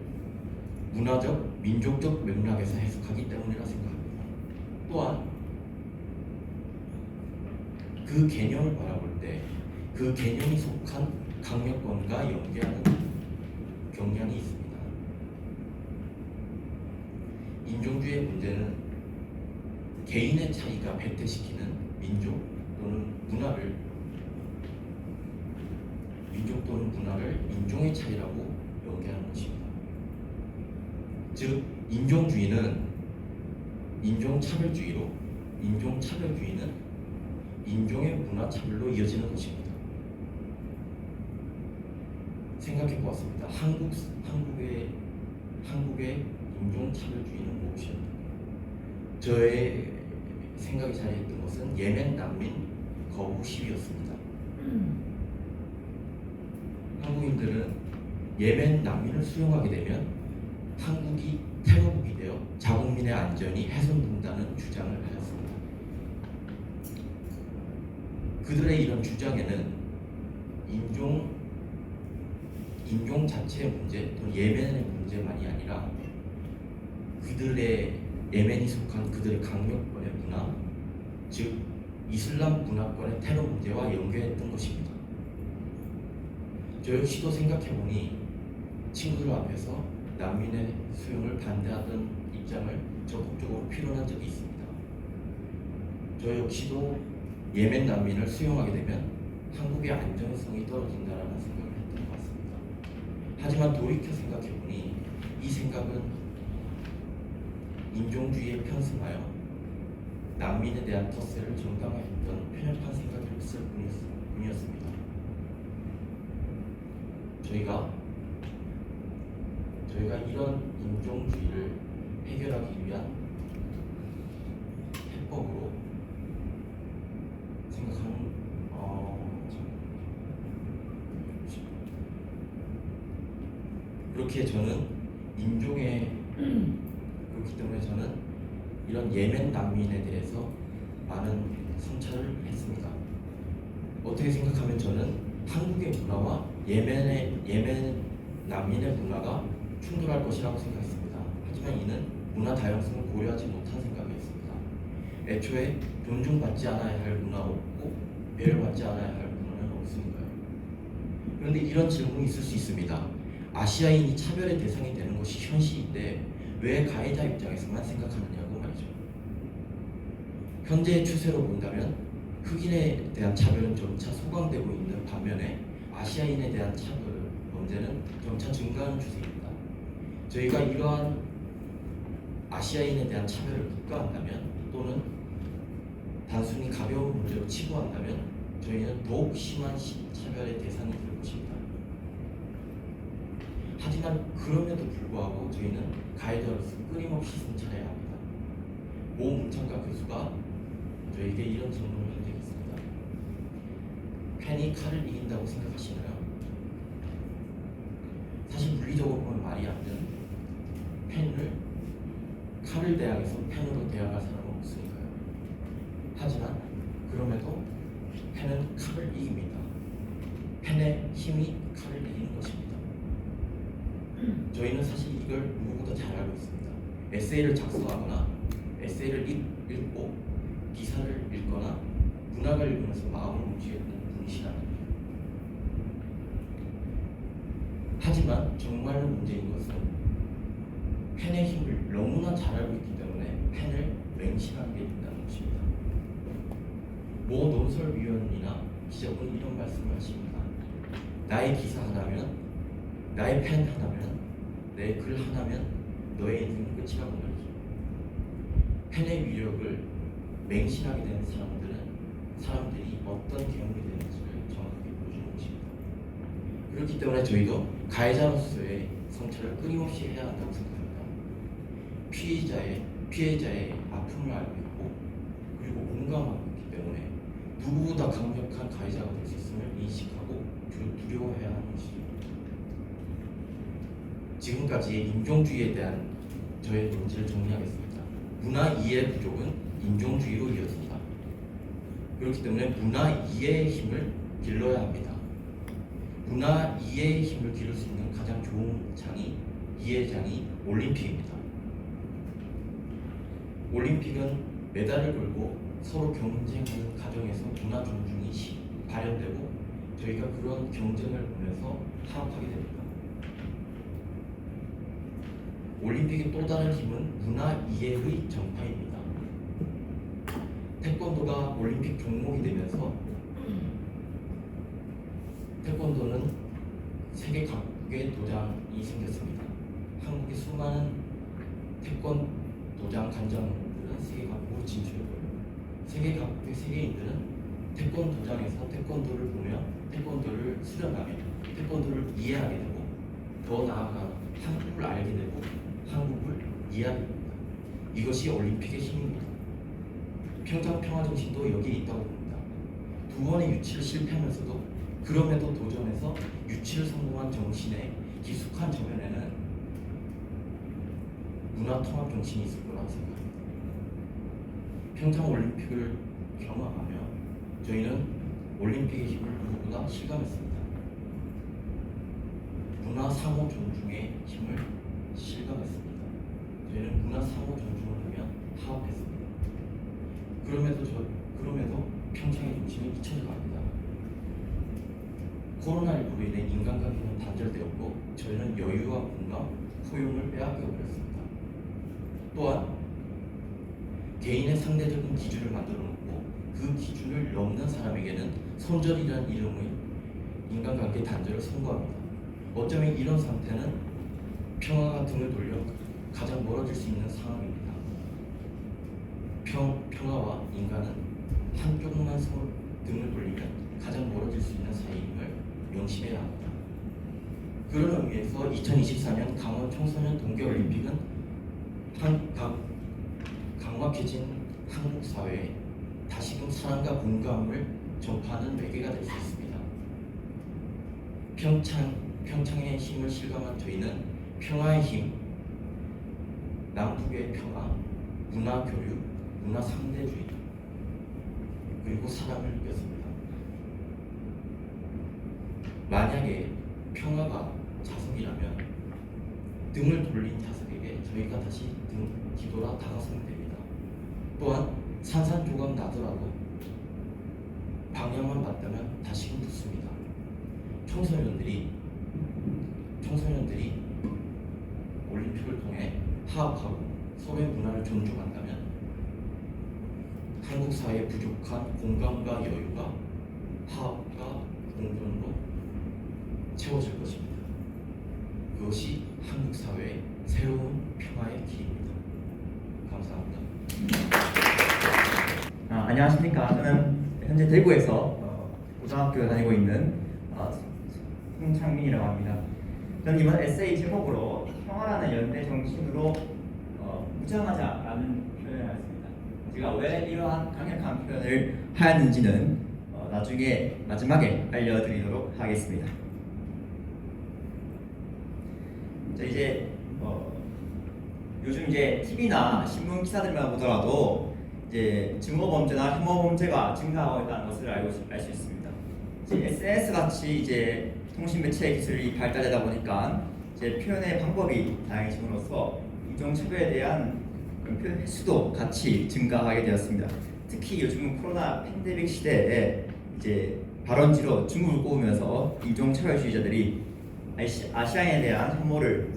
문화적, 민족적 맥락에서 해석하기 때문이라 생각합니다. 또한 그 개념을 바라볼 때 그 개념이 속한 강력권과 연계하는 경향이 있습니다. 인종주의의 문제는 개인의 차이가 배태시키는 민족 또는 문화를 인종의 차이라고 연계하는 것입니다. 즉, 인종주의는 인종차별주의는 인종의 문화차별로 이어지는 것입니다. 생각해 보았습니다. 한국의 인종차별주의는 무엇이었는가? 저의 생각이 자리했던 것은 예멘 난민 거부 시위였습니다. 한국인들은 예멘 난민을 수용하게 되면 한국이 테러국이 되어 자국민의 안전이 훼손된다는 주장을 하였습니다. 그들의 이런 주장에는 인종 자체의 문제 또는 예멘의 문제만이 아니라 그들의 예멘이 속한 그들의 강력권의 문화, 즉 이슬람 문화권의 테러 문제와 연계했던 것입니다. 저 역시도 생각해보니 친구들 앞에서 난민의 수용을 반대하던 입장을 적극적으로 표현한 적이 있습니다. 저 역시도 예멘 난민을 수용하게 되면 한국의 안정성이 떨어진다는 생각을 했던 것 같습니다. 하지만 돌이켜 생각해보니 이 생각은 인종주의에 편승하여 난민에 대한 텃세를 정당화했던 편협한 생각이었을 뿐이었습니다. 저희가 이런 인종주의를 해결하기 위한 해법으로 생각하는 그렇기 때문에 저는 이런 예멘 난민에 대해서 많은 성찰을 했습니다. 어떻게 생각하면 저는 한국의 문화와 예멘 난민의 문화가 충돌할 것이라고 생각했습니다. 하지만 이는 문화 다양성을 고려하지 못한 생각이었습니다. 애초에 존중받지 않아야 할 문화가 없고 배려받지 않아야 할 문화는 없으니까요. 그런데 이런 질문이 있을 수 있습니다. 아시아인이 차별의 대상이 되는 것이 현실인데 왜 가해자 입장에서만 생각하느냐고 말이죠. 현재의 추세로 본다면 흑인에 대한 차별은 점차 소강되고 있는 반면에 아시아인에 대한 차별 문제는 점차 증가하는 추세입니다. 저희가 이러한 아시아인에 대한 차별을 묵과한다면 또는 단순히 가벼운 문제로 치부한다면 저희는 더욱 심한 차별의 대상이 될 것입니다. 하지만 그럼에도 불구하고 저희는 가해자로서 끊임없이 성찰해야 합니다. 모 문창과 교수가 저에게 이런 질문을 한 적이 있습니다. 펜이 칼을 이긴다고 생각하시나요? 사실 물리적으로 보면 말이 안 되는 칼을 대항해서 펜으로 대항할 사람은 없으니까요. 하지만 그럼에도 펜은 칼을 이깁니다. 펜의 힘이 칼을 이기는 것입니다. 저희는 사실 이걸 누구보다 잘 알고 있습니다. 에세이를 작성하거나 에세이를 읽고 기사를 읽거나 문학을 읽으면서 마음을 움직이는 분이시라는. 하지만 정말로 문제인 것은 펜의 힘을 너무나 잘 알고 있기 때문에 펜을 맹신하게 된다는 것입니다. 모 논설위원이나 기자분이 이런 말씀을 하십니다. 나의 기사 하나면, 나의 펜 하나면, 내 글 하나면 너의 인생은 끝이라고 말이죠. 펜의 위력을 맹신하게 되는 사람들이 어떤 경험이 되는지를 정확하게 보여주는 것입니다. 그렇기 때문에 저희도 가해자로서의 성찰을 끊임없이 해야 한다고 생각합니다. 피해자의 아픔을 알고 있고 그리고 공감하고 있기 때문에 누구보다 강력한 가해자가 될 수 있음을 인식하고 두려워해야 하는 것이죠. 지금까지 인종주의에 대한 저의 논지를 정리하겠습니다. 문화 이해 부족은 인종주의로 이어진다. 그렇기 때문에 문화 이해의 힘을 길러야 합니다. 문화 이해의 힘을 기를 수 있는 가장 좋은 이해장이 올림픽입니다. 올림픽은 메달을 걸고 서로 경쟁하는 과정에서 문화 존중이 발현되고 저희가 그런 경쟁을 보면서 파악하게 됩니다. 올림픽의 또 다른 힘은 문화 이해의 전파입니다. 태권도가 올림픽 종목이 되면서 태권도는 세계 각국의 도장이 생겼습니다. 한국의 수많은 태권도장 관장들은 세계 각국으로 진출했고요. 세계 각국의 세계인들은 태권도장에서 태권도를 보며 태권도를 수련하며 태권도를 이해하게 되고 더 나아가 한국을 알게 되고 한국을 이해하게 됩니다. 이것이 올림픽의 힘입니다. 평창 평화정신도 여기에 있다고 봅니다. 두 번의 유치를 실패하면서도 그럼에도 도전해서 유치를 성공한 정신의 기숙한 저면에는 문화 통합 정신이 있을 거라고 생각합니다. 평창 올림픽을 경험하며 저희는 올림픽의 힘을 누구보다 실감했습니다. 문화 상호 존중의 힘을 실감했습니다. 저희는 문화 상호 존중을 하며 화합했습니다. 그럼에도 평창의 중심은 잊혀져 갑니다. 코로나19로 인해 인간관계는 단절되었고 저희는 여유와 공감, 포용을 빼앗겨 버렸습니다. 또한 개인의 상대적인 기준을 만들어 놓고 그 기준을 넘는 사람에게는 손절이라는 이름의 인간관계 단절을 선고합니다. 어쩌면 이런 상태는 평화가 등을 돌려 가장 멀어질 수 있는 상황입니다. 평화와 인간은 한쪽만 등을 돌리면 가장 멀어질 수 있는 사이임을 명심해야 합니다. 그런 의미에서 2024년 강원 청소년 동계올림픽은 강박해진 한국 사회에 다시금 사랑과 공감을 전파하는 매개가 될 수 있습니다. 평창의 힘을 실감한 저희는 평화의 힘, 남북의 평화, 문화 교류, 문화 상대주의, 그리고 사랑을 느꼈습니다. 만약에 평화가 자석이라면 등을 돌린 자석에게 저희가 다시 뒤돌아 다가서면 됩니다. 또한 산산조각 나더라도 방향만 맞다면 다시금 붙습니다. 청소년들이 올림픽을 통해 화합하고 서로의 문화를 존중한다면 한국 사회의 부족한 공감과 여유가 화합과 공존으로 채워질 것입니다. 그것이 한국 사회의 새로운 평화의 길입니다. 감사합니다. 안녕하십니까. 저는 현재 대구에서 고등학교 다니고 있는 송창민이라고 합니다. 저는 이번 에세이 제목으로 평화라는 연대 정신으로 무장하자라는 표현을 하였습니다. 제가 왜 이러한 강력한 표현을 하였는지는 나중에 마지막에 알려드리도록 하겠습니다. 이제 요즘 이제 TV나 신문 기사들만 보더라도 이제 증오 범죄나 혐오 범죄가 증가하고 있다는 것을 알 수 있습니다. 이제 SNS 같이 이제 통신 매체 기술이 발달되다 보니까 이제 표현의 방법이 다양해짐으로써 인종차별에 대한 그런 표현 횟수도 같이 증가하게 되었습니다. 특히 요즘 코로나 팬데믹 시대에 이제 발원지로 중국을 꼽으면서 인종차별주의자들이 아시아인에 대한 혐오를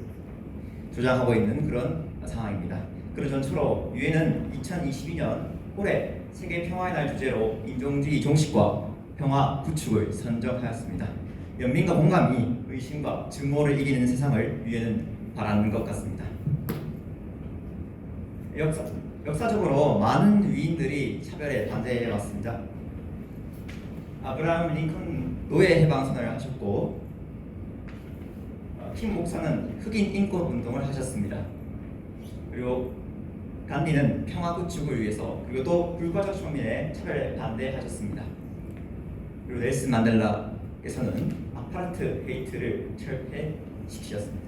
조장하고 있는 그런 상황입니다. 그런 전처로 유엔은 2022년 올해 세계 평화의 날 주제로 인종주의 종식과 평화 구축을 선정하였습니다. 연민과 공감이 의심과 증오를 이기는 세상을 유엔은 바라는 것 같습니다. 역사적으로 많은 위인들이 차별에 반대해 왔습니다. 아브라함 링컨 노예 해방선언을 하셨고 킹 목사는 흑인 인권 운동을 하셨습니다. 그리고 간디는 평화 구축을 위해서 그리고 또 불과적 초민의 차별에 반대하셨습니다. 그리고 넬슨 만델라께서는 아파르트 헤이트를 철폐시키셨습니다.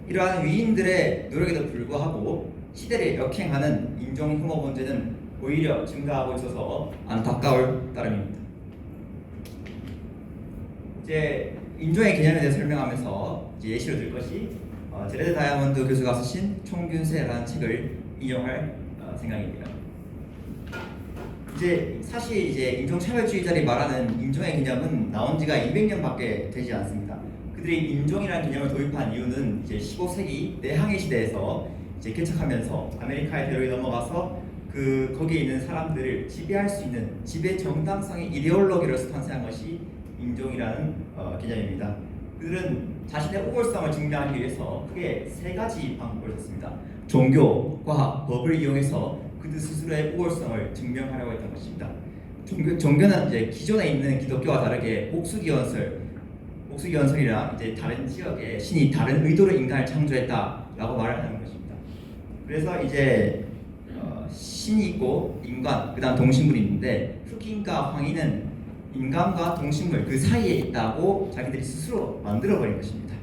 이러한 위인들의 노력에도 불구하고 시대를 역행하는 인종 혐오 문제는 오히려 증가하고 있어서 안타까울 따름입니다. 이제 인종의 개념에 대해 설명하면서 이제 예시로 들 것이 제레드 다이아몬드 교수가 쓰신 총균세라는 책을 인용할 생각입니다. 이제 사실 이제 인종차별주의자들이 말하는 인종의 개념은 나온 지가 200년밖에 되지 않습니다. 그들이 인종이라는 개념을 도입한 이유는 이제 15세기 내항해 시대에서 이제 개척하면서 아메리카의 대륙에 넘어가서 거기에 있는 사람들을 지배할 수 있는 지배 정당성의 이데올로기로서 탄생한 것이 인종이라는 개념입니다. 그들은 자신의 우월성을 증명하기 위해서 크게 세 가지 방법을 썼습니다. 종교, 과학, 법을 이용해서 그들 스스로의 우월성을 증명하려고 했던 것입니다. 종교는 이제 기존에 있는 기독교와 다르게 옥수기원설이랑 이제 다른 지역의 신이 다른 의도로 인간을 창조했다라고 말을 하는 것입니다. 그래서 이제 신이 있고 인간, 그다음 동식물이 있는데 흑인과 황인은 인간과 동식물 그 사이에 있다고 자기들이 스스로 만들어버린 것입니다.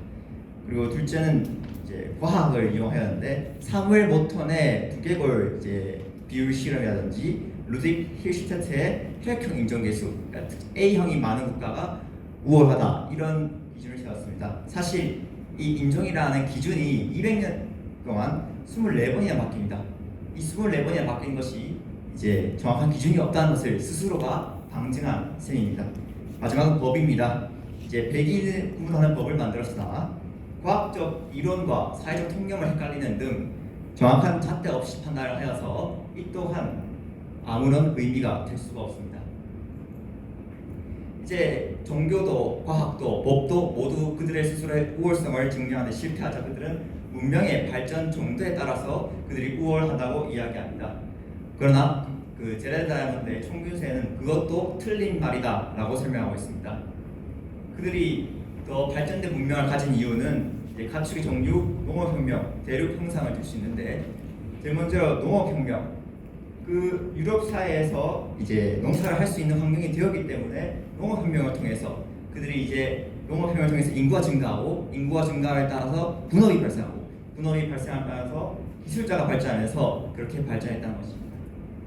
그리고 둘째는 이제 과학을 이용하였는데 사무엘 모턴의 두개골 이제 비율 실험이라든지 루딕 힐슈테트의 혈액형 인정계수 그러니까 A형이 많은 국가가 우월하다 이런 기준을 세웠습니다. 사실 이 인종이라는 기준이 200년 동안 24번이나 바뀝니다. 이 24번이나 바뀐 것이 이제 정확한 기준이 없다는 것을 스스로가 방증한 셈입니다. 마지막은 법입니다. 이제 백인을 구분하는 법을 만들었으나 과학적 이론과 사회적 통념을 헷갈리는 등 정확한 잣대 없이 판단을 하여서 이 또한 아무런 의미가 될 수가 없습니다. 이제 종교도 과학도 법도 모두 그들의 스스로의 우월성을 증명하는 데 실패하자 그들은 문명의 발전 정도에 따라서 그들이 우월하다고 이야기합니다. 그러나 그 제레드 다이아몬드의 총균세는 그것도 틀린 말이다라고 설명하고 있습니다. 그들이 더 발전된 문명을 가진 이유는 가축의 종류, 농업혁명, 대륙 형상을 들 수 있는데 제일 먼저 농업혁명 그 유럽 사회에서 이제 농사를 할 수 있는 환경이 되었기 때문에 농업혁명을 통해서 그들이 이제 농업혁명을 통해서 인구가 증가하고 인구가 증가에 따라서 분업이 발생하고 분업이 발생하면서 기술자가 발전해서 그렇게 발전했다는 것입니다.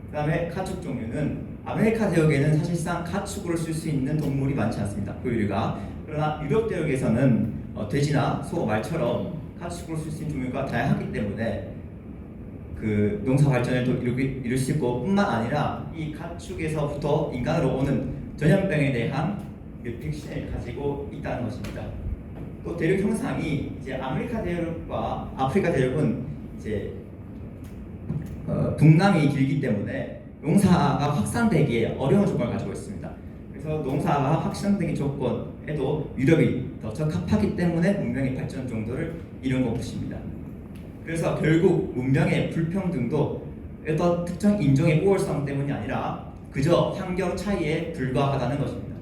그 다음에 가축 종류는 아메리카 대륙에는 사실상 가축으로 쓸 수 있는 동물이 많지 않습니다. 포유류가. 그러나 유럽 대륙에서는 돼지나 소, 말처럼 가축으로 쓸 수 있는 종류가 다양하기 때문에 그 농사 발전을 또 이룰 수 있고 뿐만 아니라 이 가축에서부터 인간으로 오는 전염병에 대한 백신을 가지고 있다는 것입니다. 또 대륙 형상이 이제 아메리카 대륙과 아프리카 대륙은 이제 북남이 길기 때문에 농사가 확산되기에 어려운 조건을 가지고 있습니다. 그래서 농사가 확산되기 조건에도 유럽이 더 적합하기 때문에 문명의 발전 정도를 이룬 것입니다. 그래서 결국 문명의 불평등도 어떤 특정 인종의 우월성 때문이 아니라 그저 환경 차이에 불과하다는 것입니다.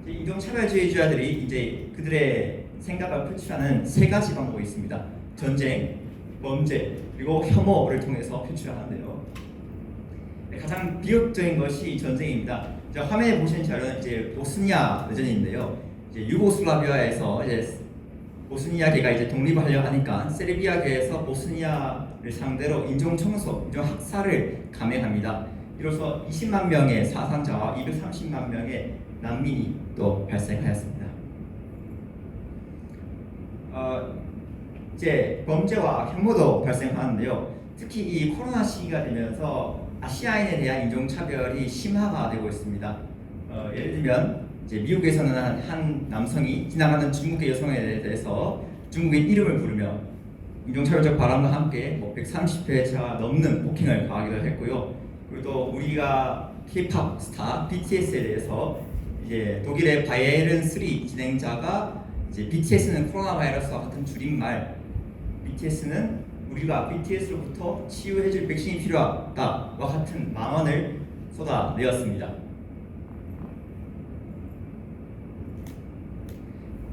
인종차별주의자들이 이제 그들의 생각을 표출하는 세 가지 방법이 있습니다. 전쟁, 범죄, 그리고 혐오를 통해서 표출하는데요. 가장 비극적인 것이 전쟁입니다. 화면에 보시는 자료는 이제 보스니아 내전인데요. 이제 유고슬라비아에서 이제 보스니아계가 이제 독립을 하려 하니까 세르비아계에서 보스니아를 상대로 인종 청소, 인종 학살을 감행합니다. 이로써 20만 명의 사상자와 230만 명의 난민이 또 발생하였습니다. 이제 범죄와 혐오도 발생하는데요. 특히 이 코로나 시기가 되면서 아시아인에 대한 인종차별이 심화가 되고 있습니다. 예를 들면 이제 미국에서는 한 남성이 지나가는 중국의 여성에 대해서 중국인 이름을 부르며 인종차별적 발언과 함께 130회차 넘는 폭행을 가하기도 했고요. 그리고 또 우리가 K-pop 스타 BTS에 대해서 이제 독일의 바이에른 3 진행자가 이제 BTS는 코로나 바이러스와 같은 줄임말, BTS는 우리가 BTS로부터 치유해줄 백신이 필요하다와 같은 망언을 쏟아내었습니다.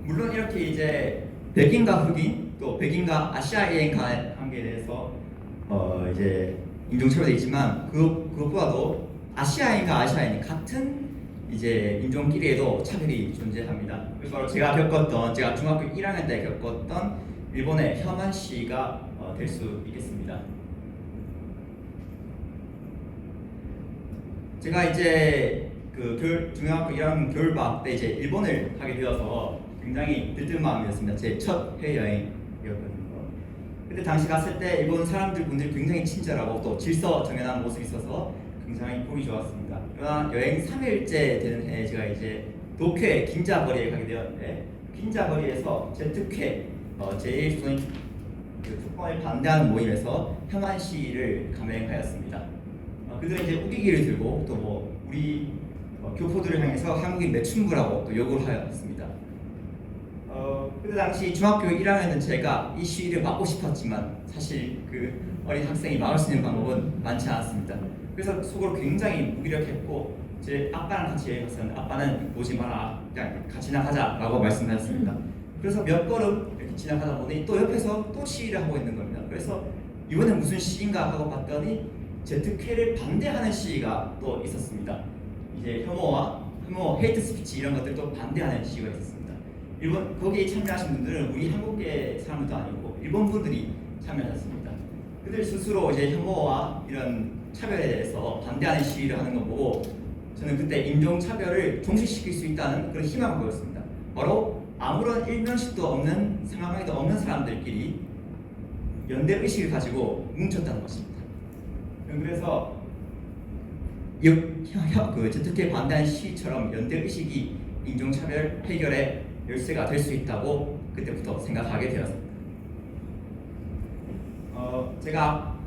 물론 이렇게 이제 백인과 흑인 또 백인과 아시아인 관계에 대해서 이제 인종차별이 있지만 그것보다도 아시아인과 아시아인이 같은 이제 인종끼리에도 차별이 존재합니다. 그래서 바로 제가 중학교 1학년 때 겪었던 일본의 혐한 씨가 될 수 있겠습니다. 제가 이제 그 중학교 1학년 겨울방학 때 이제 일본을 가게 되어서 굉장히 들뜬 마음이었습니다. 제 첫 해외여행이었거든요. 그때 당시 갔을 때 일본 분들이 굉장히 친절하고 또 질서정연한 모습이 있어서 굉장히 보기 좋았습니다. 그러나 여행 3일째 되는 해에 제가 이제 도쿄의 긴자 거리에 가게 되었는데 긴자 거리에서 제특회 제1조선인 특권을 반대하는 모임에서 혐한 시위를 감행하였습니다. 그들은 이제 우기기를 들고 또 우리 교포들을 향해서 한국인 매춘부라고 또 욕을 하였습니다. 그때 당시 중학교 1학년은 제가 이 시위를 막고 싶었지만 사실 그 어린 학생이 막을 수 있는 방법은 많지 않았습니다. 그래서 속으로 굉장히 무기력했고 제 아빠랑 같이 여행 갔었는데 아빠는 오지 마라, 그냥 같이 나가자라고 말씀하셨습니다. 그래서 몇 걸음 이렇게 지나가다 보니 또 옆에서 또 시위를 하고 있는 겁니다. 그래서 이번에 무슨 시위인가 하고 봤더니 제특회를 반대하는 시위가 또 있었습니다. 이제 혐오, 헤이트 스피치 이런 것들도 반대하는 시위가 있었습니다. 일본 거기에 참여하신 분들은 우리 한국계 사람들도 아니고 일본 분들이 참여하셨습니다. 그들 스스로 이제 혐오와 이런 차별에 대해서 반대하는 시위를 하는 거 보고 저는 그때 인종차별을 종식시킬 수 있다는 그런 희망을 보였습니다. 바로 아무런 일면식도 없는 상황에도 없는 사람들끼리 연대 의식을 가지고 뭉쳤다는 것입니다. 그래서 그 전투에 반대하는 시위처럼 연대 의식이 인종차별 해결의 열쇠가 될 수 있다고 그때부터 생각하게 되었습니다. 제가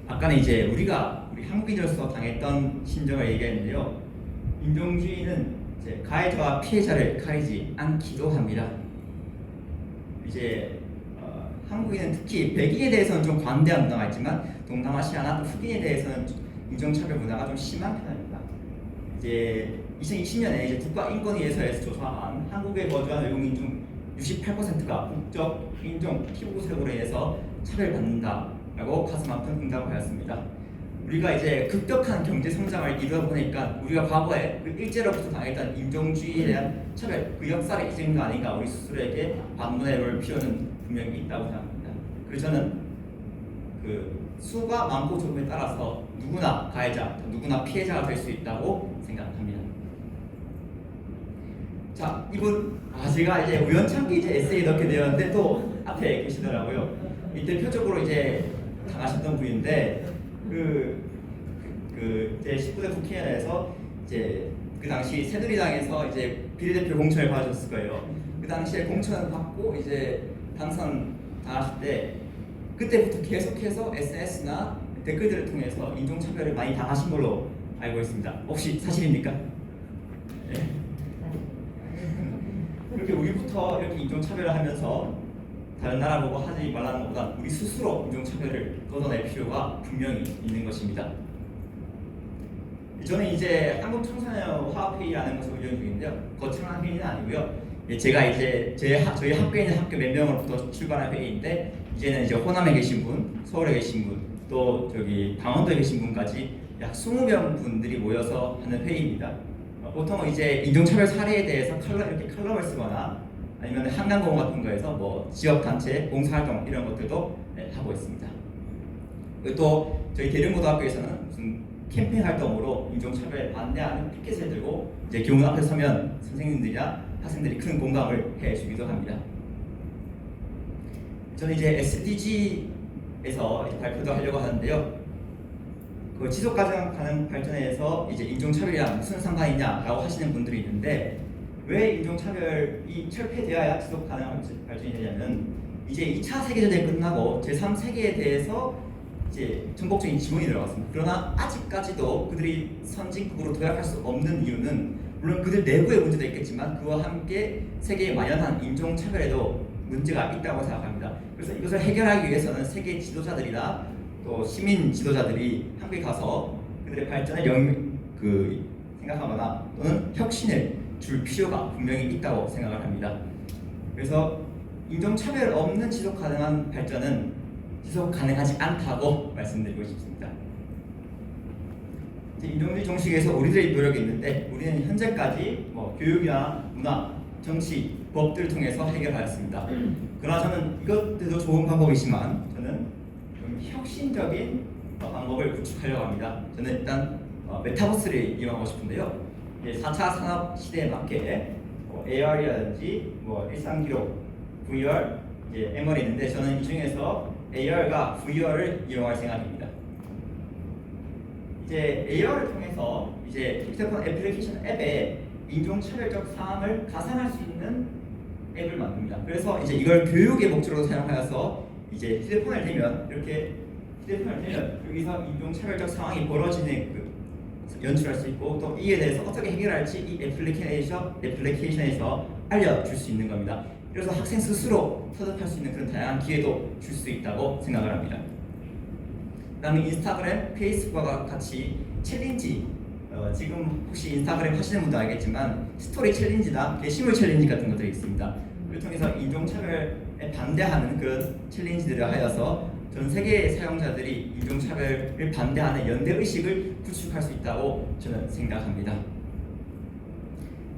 아까는 이제 우리 한국인으로서 당했던 심정을 얘기했는데요. 인종주의는 이제 가해자와 피해자를 가리지 않기도 합니다. 이제 한국인은 특히 백인에 대해서는 좀 관대한 문화가 있지만 동남아시아나 흑인에 대해서는 인종차별 문화가 좀 심한 편입니다. 이제 2020년에 이제 국가인권위에서 조사한 한국에 거주하는 외국인 중 68%가 국적, 인종, 피부색으로 인해서 차별받는다라고 가슴 아픈 응답을 하였습니다. 우리가 이제 급격한 경제 성장을 이루다 보니까 우리가 과거에 그 일제로부터 당했던 인종주의에 대한 차별 그 역사를 잊은 거 아닌가 우리 스스로에게 반문해 볼 필요는 분명히 있다고 생각합니다. 그래서 저는 그 수가 많고 적음에 따라서 누구나 가해자, 누구나 피해자가 될 수 있다고 생각합니다. 자, 이분 제가 이제 우연찮게 이제 에세이 넣게 되었는데 또 앞에 계시더라고요. 이 대표적으로 이제 당하셨던 분인데 제 19대 국회의원에서 이제 그 당시 새누리당에서 이제 비례대표 공천을 받으셨을 거예요. 그 당시에 공천을 받고 이제 당선 당하실 때 그때부터 계속해서 SNS나 댓글들을 통해서 인종차별을 많이 당하신 걸로 알고 있습니다. 혹시 사실입니까? 네. 그렇게 우리부터 이렇게 인종차별을 하면서 다른 나라 보고 하지 말라는 것보다 우리 스스로 인종차별을 걷어낼 필요가 분명히 있는 것입니다. 저는 이제 한국청소년화합회의라는 것을 운영 중인데요. 거창한 회의는 아니고요. 제가 이제 저희 학교에 있는 학교 몇 명으로부터 출발한 회의인데 이제는 이제 호남에 계신 분, 서울에 계신 분, 또 저기 강원도에 계신 분까지 약 20명 분들이 모여서 하는 회의입니다. 보통은 이제 인종차별 사례에 대해서 이렇게 칼럼을 쓰거나 아니면 한강공원 같은 거에서 뭐 지역단체 봉사활동 이런 것들도 하고 있습니다. 그리고 또 저희 대륜고등학교에서는 무슨 캠페인 활동으로 인종차별에 반대하는 피켓을 들고 이제 교문 앞에 서면 선생님들이나 학생들이 큰 공감을 해주기도 합니다. 저는 이제 SDG에서 발표도 하려고 하는데요. 그 지속가능 발전에서 이제 인종차별이랑 무슨 상관이냐라고 하시는 분들이 있는데 왜 인종차별이 철폐되어야 지속가능한 발전이 되냐면 이제 2차 세계대전이 끝나고 제3세계에 대해서 이제 전폭적인 지원이 들어갔습니다. 그러나 아직까지도 그들이 선진국으로 도약할 수 없는 이유는 물론 그들 내부의 문제도 있겠지만 그와 함께 세계에 만연한 인종차별에도 문제가 있다고 생각합니다. 그래서 이것을 해결하기 위해서는 세계 지도자들이나 또 시민 지도자들이 함께 가서 그들의 발전을 생각하거나 또는 혁신을 줄 필요가 분명히 있다고 생각을 합니다. 그래서 인종차별 없는 지속 가능한 발전은 지속 가능하지 않다고 말씀드리고 싶습니다. 인종주의 정식에서 우리들의 노력이 있는데 우리는 현재까지 교육이나 문화, 정치, 법들을 통해서 해결하였습니다. 그러나 저는 이것들도 좋은 방법이지만 저는 좀 혁신적인 방법을 구축하려고 합니다. 저는 일단 메타버스를 이용하고 싶은데요. 4차 산업 시대에 맞게 AR이라든지 일상기록, VR, MR이 있는데 저는 이 중에서 AR과 VR을 이용할 생각입니다. 이제 AR을 통해서 이제 휴대폰 애플리케이션 앱에 인종차별적 사항을 가상할 수 있는 앱을 만듭니다. 그래서 이제 이걸 교육의 목적으로 사용하여서 이제 휴대폰을 대면 여기서 인종차별적 상황이 벌어지는 연출할 수 있고 또 이에 대해서 어떻게 해결할지 이 애플리케이션에서 알려줄 수 있는 겁니다. 그래서 학생 스스로 터득할 수 있는 그런 다양한 기회도 줄 수 있다고 생각을 합니다. 그다음에 인스타그램, 페이스북과 같이 챌린지 지금 혹시 인스타그램 하시는 분도 알겠지만 스토리 챌린지나 게시물 챌린지 같은 것들이 있습니다. 그걸 통해서 인종차별에 반대하는 그런 챌린지들을 하여서 전 세계의 사용자들이 인종차별을 반대하는 연대의식을 구축할 수 있다고 저는 생각합니다.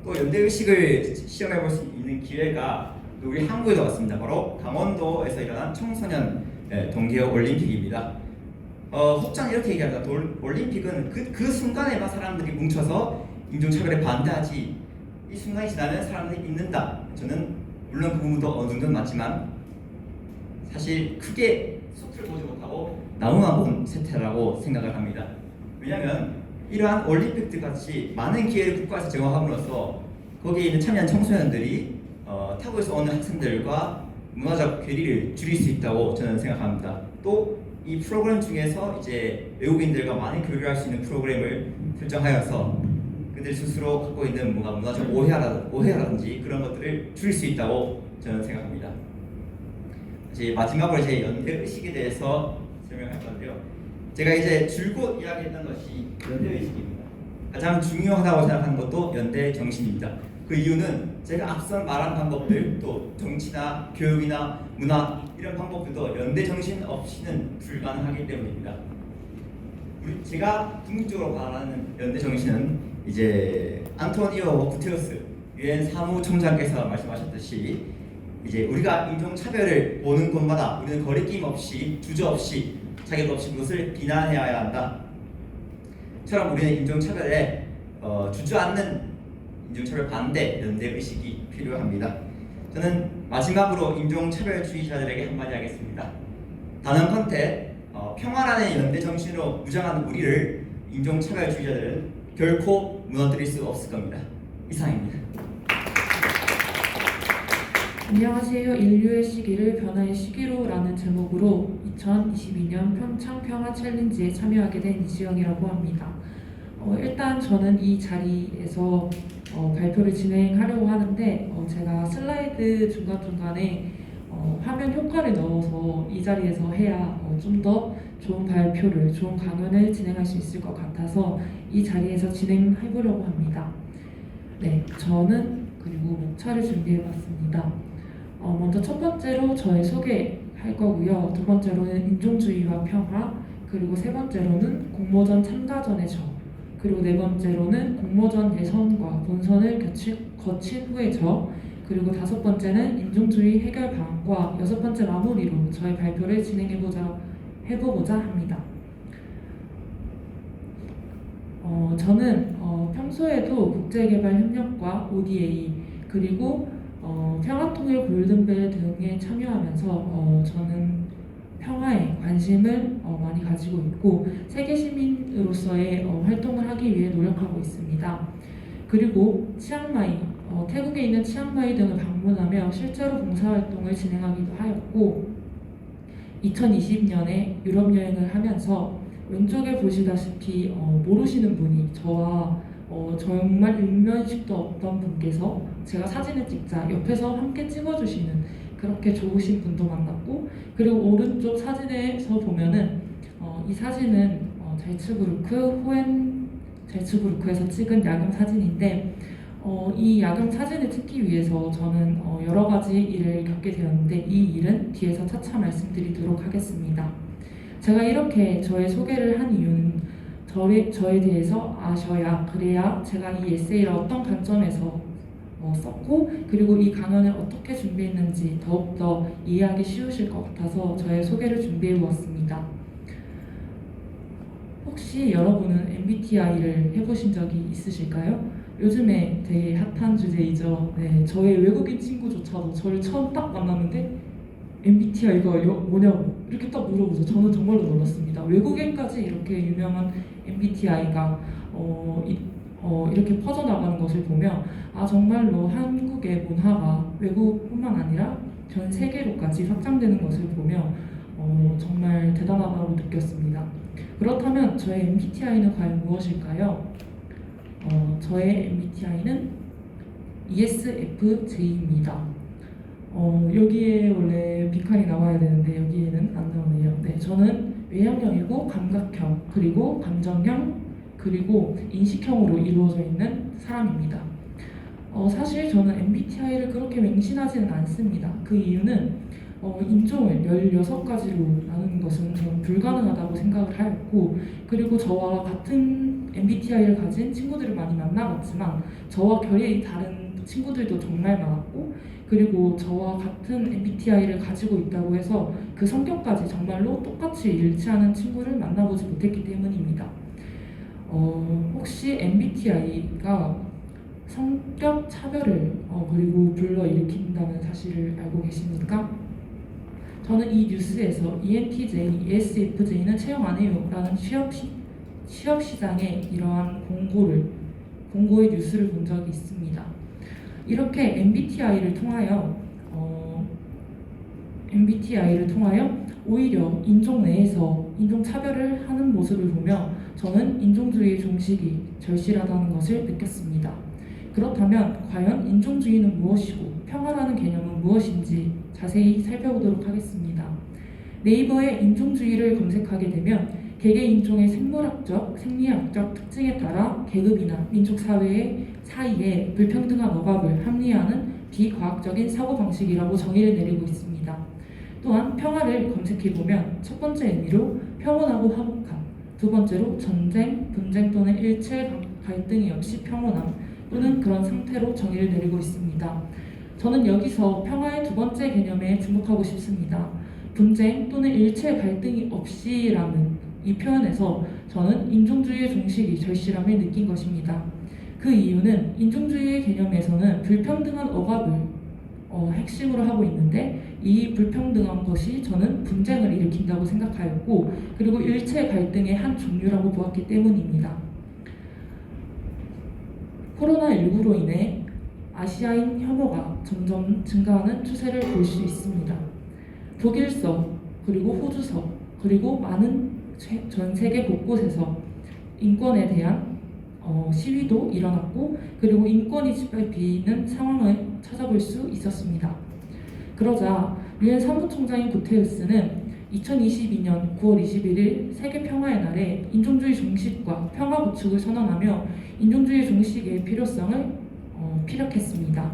또 연대의식을 시험해 볼 수 있는 기회가 또 우리 한국에도 왔습니다. 바로 강원도에서 일어난 청소년 동계어 올림픽입니다. 혹장 이렇게 얘기합니다. 올림픽은 그 순간에만 사람들이 뭉쳐서 인종차별에 반대하지 이 순간이 지나면 사람들이 잊는다. 저는 물론 그 부분도 어느 정도는 맞지만 사실 크게 숲을 보지 못하고 나무만 본 세태라고 생각을 합니다. 왜냐하면 이러한 올림픽들 같이 많은 기회를 국가에서 제공함으로써 거기에 있는 참여한 청소년들이 타국에서 오는 학생들과 문화적 괴리를 줄일 수 있다고 저는 생각합니다. 또 이 프로그램 중에서 이제 외국인들과 많이 교류할 수 있는 프로그램을 설정하여서 그들 스스로 갖고 있는 뭔가 문화적 오해라든지 그런 것들을 줄일 수 있다고 저는 생각합니다. 이제 마지막으로 제 연대의식에 대해서 설명할 건데요. 제가 이제 줄곧 이야기했던 것이 연대의식입니다. 가장 중요하다고 생각하는 것도 연대 정신입니다. 그 이유는 제가 앞선 말한 방법들, 또 정치나 교육이나 문화 이런 방법들도 연대 정신 없이는 불가능하기 때문입니다. 제가 궁극적으로 바라는 연대 정신은 이제 안토니오 구테레스 유엔 사무총장께서 말씀하셨듯이 이제 우리가 인종 차별을 보는 곳마다 우리는 거리낌 없이 주저없이 자격 없이 그것을 비난해야 한다. 처럼 우리는 인종 차별에 주저앉는 인종차별 반대 연대 의식이 필요합니다. 저는 마지막으로 인종차별주의자들에게 한마디 하겠습니다. 단언컨대 평화라는 연대 정신으로 무장하는 우리를 인종차별주의자들은 결코 무너뜨릴 수 없을 겁니다. 이상입니다. 안녕하세요. 인류의 시기를 변화의 시기로라는 제목으로 2022년 평창 평화 챌린지에 참여하게 된 이지영이라고 합니다. 일단 저는 이 자리에서 발표를 진행하려고 하는데 제가 슬라이드 중간중간에 화면 효과를 넣어서 이 자리에서 해야 좀 더 좋은 발표를, 좋은 강연을 진행할 수 있을 것 같아서 이 자리에서 진행해 보려고 합니다. 네, 저는 그리고 목차를 준비해 봤습니다. 먼저 첫 번째로 저의 소개할 거고요. 두 번째로는 인종주의와 평화, 그리고 세 번째로는 공모전 참가전의 저, 그리고 네 번째로는 공모전 예선과 본선을 거친 후의 저, 그리고 다섯 번째는 인종주의 해결 방안과 여섯 번째 마무리로 저의 발표를 해보고자 합니다. 저는 평소에도 국제개발협력과 ODA 그리고 평화통일 골든벨 등에 참여하면서 저는 평화에 관심을 많이 가지고 있고 세계 시민으로서의 활동을 하기 위해 노력하고 있습니다. 그리고 치앙마이, 태국에 있는 치앙마이 등을 방문하며 실제로 봉사활동을 진행하기도 하였고 2020년에 유럽 여행을 하면서 왼쪽에 보시다시피 모르시는 분이 저와 정말 일면식도 없던 분께서 제가 사진을 찍자 옆에서 함께 찍어주시는 그렇게 좋으신 분도 만났고 그리고 오른쪽 사진에서 보면은 이 사진은 잘츠부르크에서 찍은 야경 사진인데 이 야경 사진을 찍기 위해서 저는 여러 가지 일을 겪게 되었는데 이 일은 뒤에서 차차 말씀드리도록 하겠습니다. 제가 이렇게 저의 소개를 한 이유는 저에 대해서 아셔야 그래야 제가 이 에세이를 어떤 관점에서 썼고 그리고 이 강연을 어떻게 준비했는지 더욱더 이해하기 쉬우실 것 같아서 저의 소개를 준비해 보았습니다. 혹시 여러분은 MBTI를 해보신 적이 있으실까요? 요즘에 되게 핫한 주제이죠. 네, 저의 외국인 친구조차도 저를 처음 딱 만났는데 MBTI가 뭐냐고 이렇게 딱 물어보죠. 저는 정말로 놀랐습니다. 외국인까지 이렇게 유명한 MBTI가 이렇게 퍼져나가는 것을 보며 정말로 한국의 문화가 외국뿐만 아니라 전 세계로까지 확장되는 것을 보며 정말 대단하다고 느꼈습니다. 그렇다면 저의 MBTI는 과연 무엇일까요? 저의 MBTI는 ESFJ입니다. 여기에 원래 빈칸이 나와야 되는데 여기에는 안 나오네요. 네, 저는 외향형이고 감각형, 그리고 감정형, 그리고 인식형으로 이루어져 있는 사람입니다. 사실 저는 MBTI를 그렇게 맹신하지는 않습니다. 그 이유는 인종을 16가지로 나누는 것은 저는 불가능하다고 생각을 하였고, 그리고 저와 같은 MBTI를 가진 친구들을 많이 만나봤지만 저와 결이 다른 친구들도 정말 많았고, 그리고 저와 같은 MBTI를 가지고 있다고 해서 그 성격까지 정말로 똑같이 일치하는 친구를 만나보지 못했기 때문입니다. 혹시 MBTI가 성격 차별을 그리고 불러일으킨다는 사실을 알고 계십니까? 저는 이 뉴스에서 ENTJ, ESFJ는 채용 안 해요 라는 취업 시장의 이러한 공고의 뉴스를 본 적이 있습니다. 이렇게 MBTI를 통하여 오히려 인종 내에서 인종 차별을 하는 모습을 보며 저는 인종주의의 종식이 절실하다는 것을 느꼈습니다. 그렇다면 과연 인종주의는 무엇이고 평화라는 개념은 무엇인지 자세히 살펴보도록 하겠습니다. 네이버에 인종주의를 검색하게 되면 개개 인종의 생물학적, 생리학적 특징에 따라 계급이나 민족 사이에 불평등한 억압을 합리화하는 비과학적인 사고방식이라고 정의를 내리고 있습니다. 또한 평화를 검색해보면 첫 번째 의미로 평온하고 화목함, 두 번째로 전쟁, 분쟁 또는 일체 갈등이 없이 평온함 또는 그런 상태로 정의를 내리고 있습니다. 저는 여기서 평화의 두 번째 개념에 주목하고 싶습니다. 분쟁 또는 일체 갈등이 없이라는 이 표현에서 저는 인종주의의 종식이 절실함을 느낀 것입니다. 그 이유는 인종주의의 개념에서는 불평등한 억압을 핵심으로 하고 있는데 이 불평등한 것이 저는 분쟁을 일으킨다고 생각하였고, 그리고 일체 갈등의 한 종류라고 보았기 때문입니다. 코로나19로 인해 아시아인 혐오가 점점 증가하는 추세를 볼 수 있습니다. 독일서, 그리고 호주서, 그리고 많은 전 세계 곳곳에서 인권에 대한 시위도 일어났고, 그리고 인권이 짓밟히는 상황을 찾아볼 수 있었습니다. 그러자 유엔 사무총장인 구테르스는 2022년 9월 21일 세계평화의 날에 인종주의 종식과 평화 구축을 선언하며 인종주의 종식의 필요성을 피력했습니다.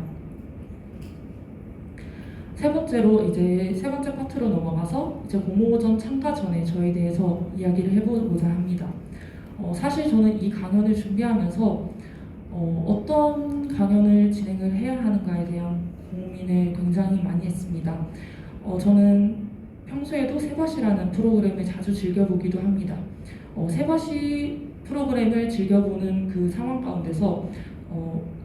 세 번째 파트로 넘어가서 이제 공모전 참가 전에 저에 대해서 이야기를 해보고자 합니다. 사실 저는 이 강연을 준비하면서 어떤 강연을 진행을 해야 하는가에 대한 고민을 굉장히 많이 했습니다. 저는 평소에도 세바시라는 프로그램을 자주 즐겨보기도 합니다. 세바시 프로그램을 즐겨보는 그 상황 가운데서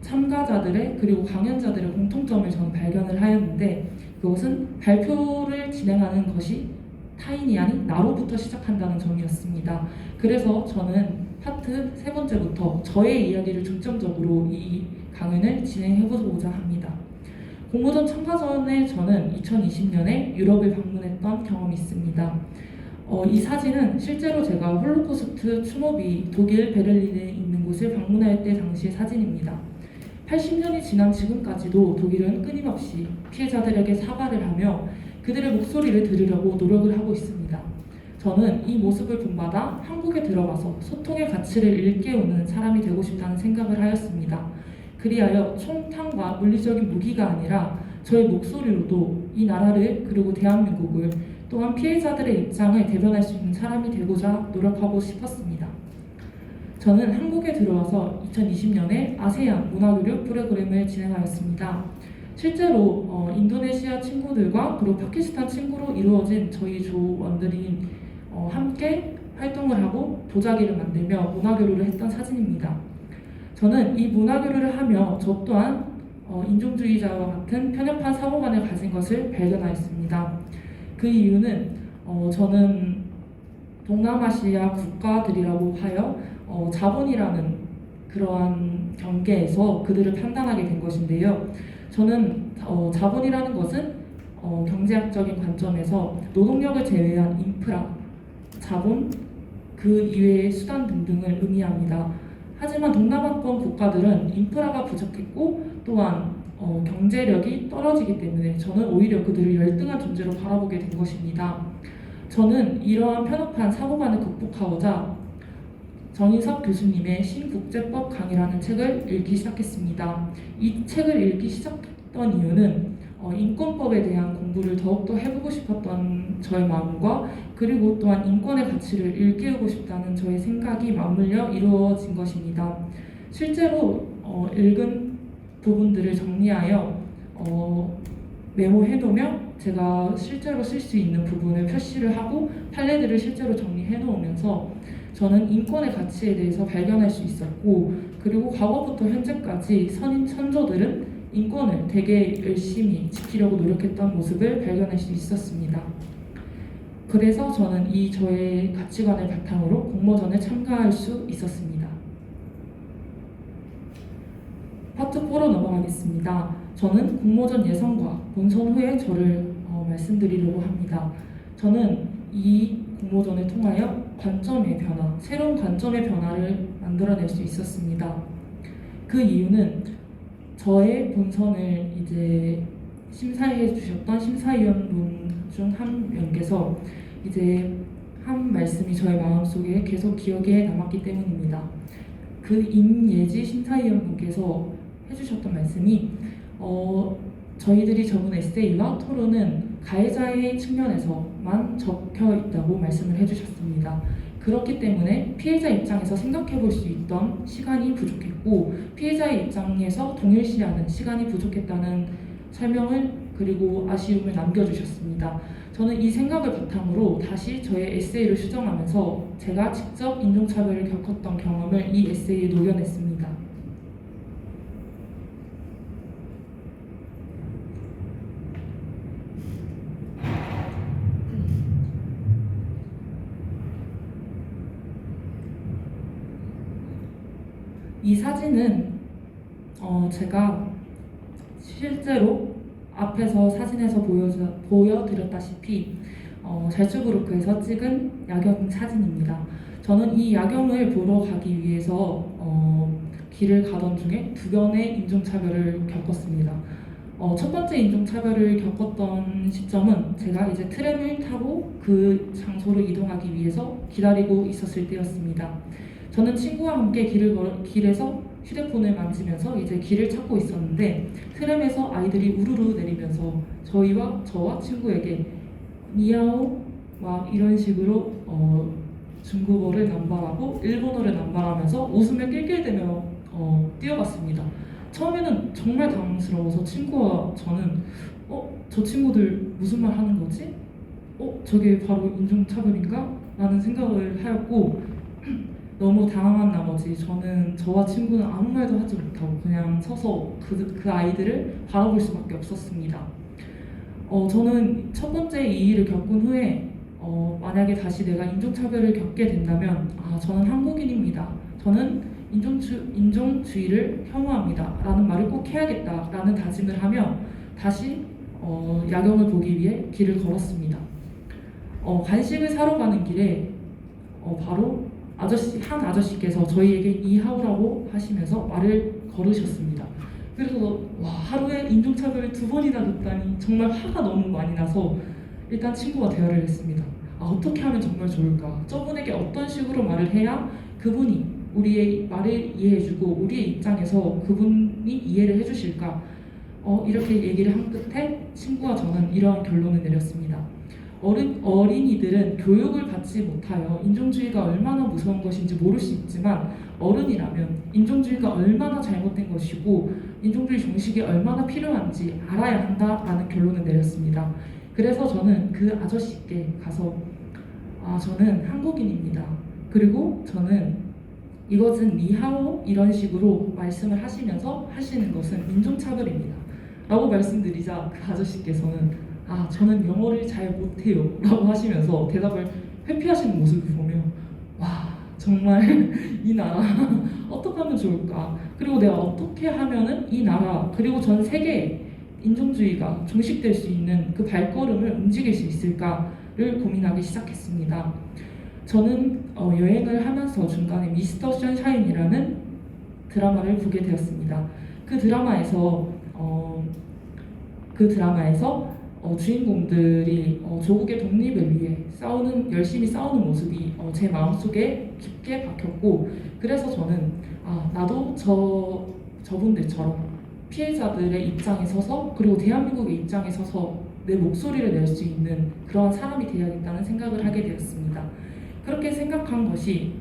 참가자들의 그리고 강연자들의 공통점을 저는 발견을 하였는데, 그것은 발표를 진행하는 것이 타인이 아닌 나로부터 시작한다는 점이었습니다. 그래서 저는 파트 세 번째부터 저의 이야기를 중점적으로 이 강연을 진행해보고자 합니다. 공모전 참가 전에 저는 2020년에 유럽을 방문했던 경험이 있습니다. 이 사진은 실제로 제가 홀로코스트 추모비 독일 베를린에 있는 곳을 방문할 때 당시의 사진입니다. 80년이 지난 지금까지도 독일은 끊임없이 피해자들에게 사과를 하며 그들의 목소리를 들으려고 노력을 하고 있습니다. 저는 이 모습을 본받아 한국에 들어가서 소통의 가치를 일깨우는 사람이 되고 싶다는 생각을 하였습니다. 그리하여 총탄과 물리적인 무기가 아니라 저의 목소리로도 이 나라를 그리고 대한민국을 또한 피해자들의 입장을 대변할 수 있는 사람이 되고자 노력하고 싶었습니다. 저는 한국에 들어와서 2020년에 아세안 문화교류 프로그램을 진행하였습니다. 실제로 인도네시아 친구들과 그리고 파키스탄 친구로 이루어진 저희 조원들이 함께 활동을 하고 도자기를 만들며 문화교류를 했던 사진입니다. 저는 이 문화교류를 하며 저 또한 인종주의자와 같은 편협한 사고관을 가진 것을 발견하였습니다. 그 이유는 저는 동남아시아 국가들이라고 하여 자본이라는 그러한 경계에서 그들을 판단하게 된 것인데요. 저는 자본이라는 것은 경제학적인 관점에서 노동력을 제외한 인프라, 자본, 그 이외의 수단 등등을 의미합니다. 하지만 동남아권 국가들은 인프라가 부족했고 또한 경제력이 떨어지기 때문에 저는 오히려 그들을 열등한 존재로 바라보게 된 것입니다. 저는 이러한 편협한 사고관을 극복하고자 정인석 교수님의 신국제법 강의라는 책을 읽기 시작했습니다. 이 책을 읽기 시작했던 이유는 인권법에 대한 공부를 더욱더 해보고 싶었던 저의 마음과 그리고 또한 인권의 가치를 일깨우고 싶다는 저의 생각이 맞물려 이루어진 것입니다. 실제로 읽은 부분들을 정리하여 메모해놓으며 제가 실제로 쓸 수 있는 부분을 표시를 하고 판례들을 실제로 정리해놓으면서 저는 인권의 가치에 대해서 발견할 수 있었고, 그리고 과거부터 현재까지 선조들은 인권을 되게 열심히 지키려고 노력했던 모습을 발견할 수 있었습니다. 그래서 저는 이 저의 가치관을 바탕으로 공모전에 참가할 수 있었습니다. 파트 4로 넘어가겠습니다. 저는 공모전 예선과 본선 후에 저를 말씀드리려고 합니다. 저는 이 공모전을 통하여 관점의 변화, 새로운 관점의 변화를 만들어낼 수 있었습니다. 그 이유는 저의 본선을 이제 심사해 주셨던 심사위원분 중 한 명께서 이제 한 말씀이 저의 마음속에 계속 기억에 남았기 때문입니다. 그 임예지 심사위원분께서 해주셨던 말씀이 저희들이 적은 에세이와 토론은 가해자의 측면에서만 적혀 있다고 말씀을 해주셨습니다. 그렇기 때문에 피해자 입장에서 생각해 볼 수 있던 시간이 부족했고, 피해자의 입장에서 동일시하는 시간이 부족했다는 설명을 그리고 아쉬움을 남겨주셨습니다. 저는 이 생각을 바탕으로 다시 저의 에세이를 수정하면서 제가 직접 인종차별을 겪었던 경험을 이 에세이에 녹여냈습니다. 이 사진은 제가 실제로 앞에서 사진에서 보여드렸다시피 잘츠부르크에서 찍은 야경 사진입니다. 저는 이 야경을 보러 가기 위해서 길을 가던 중에 두 번의 인종차별을 겪었습니다. 첫 번째 인종차별을 겪었던 시점은 제가 이제 트램을 타고 그 장소로 이동하기 위해서 기다리고 있었을 때였습니다. 저는 친구와 함께 길에서 휴대폰을 만지면서 이제 길을 찾고 있었는데, 트램에서 아이들이 우르르 내리면서 저와 친구에게 미야오 막 이런 식으로 중국어를 남발하고 일본어를 남발하면서 웃으며 낄낄대며 뛰어갔습니다. 처음에는 정말 당황스러워서 친구와 저는 저 친구들 무슨 말 하는 거지? 저게 바로 인종차별인가? 라는 생각을 하였고, 너무 당황한 나머지 저는 저와 친구는 아무 말도 하지 못하고 그냥 서서 그 아이들을 바라볼 수밖에 없었습니다. 저는 첫 번째 이 일을 겪은 후에 만약에 다시 내가 인종차별을 겪게 된다면 저는 한국인입니다. 저는 인종주의를 혐오합니다. 라는 말을 꼭 해야겠다 라는 다짐을 하며 다시 야경을 보기 위해 길을 걸었습니다. 간식을 사러 가는 길에 바로 한 아저씨께서 저희에게 이하오라고 하시면서 말을 걸으셨습니다. 그래서 하루에 인종차별을 2번이나 듣다니 정말 화가 너무 많이 나서 일단 친구와 대화를 했습니다. 어떻게 하면 정말 좋을까? 저분에게 어떤 식으로 말을 해야 그분이 우리의 말을 이해해주고 우리의 입장에서 그분이 이해를 해주실까? 이렇게 얘기를 한 끝에 친구와 저는 이러한 결론을 내렸습니다. 어린이들은 교육을 받지 못하여 인종주의가 얼마나 무서운 것인지 모를 수 있지만, 어른이라면 인종주의가 얼마나 잘못된 것이고 인종주의 정식이 얼마나 필요한지 알아야 한다라는 결론을 내렸습니다. 그래서 저는 그 아저씨께 가서 저는 한국인입니다. 그리고 저는 이것은 니하오 이런 식으로 말씀을 하시면서 하시는 것은 인종차별입니다. 라고 말씀드리자 그 아저씨께서는 저는 영어를 잘 못해요 라고 하시면서 대답을 회피하시는 모습을 보며 정말 이 나라 어떻게 하면 좋을까? 그리고 내가 어떻게 하면은 이 나라 그리고 전 세계에 인종주의가 종식될 수 있는 그 발걸음을 움직일 수 있을까를 고민하기 시작했습니다. 저는 여행을 하면서 중간에 미스터 선샤인이라는 드라마를 보게 되었습니다. 그 드라마에서 주인공들이 조국의 독립을 위해 열심히 싸우는 모습이 제 마음속에 깊게 박혔고, 그래서 저는 나도 저분들처럼 피해자들의 입장에 서서 그리고 대한민국의 입장에 서서 내 목소리를 낼 수 있는 그러한 사람이 되어야겠다는 생각을 하게 되었습니다. 그렇게 생각한 것이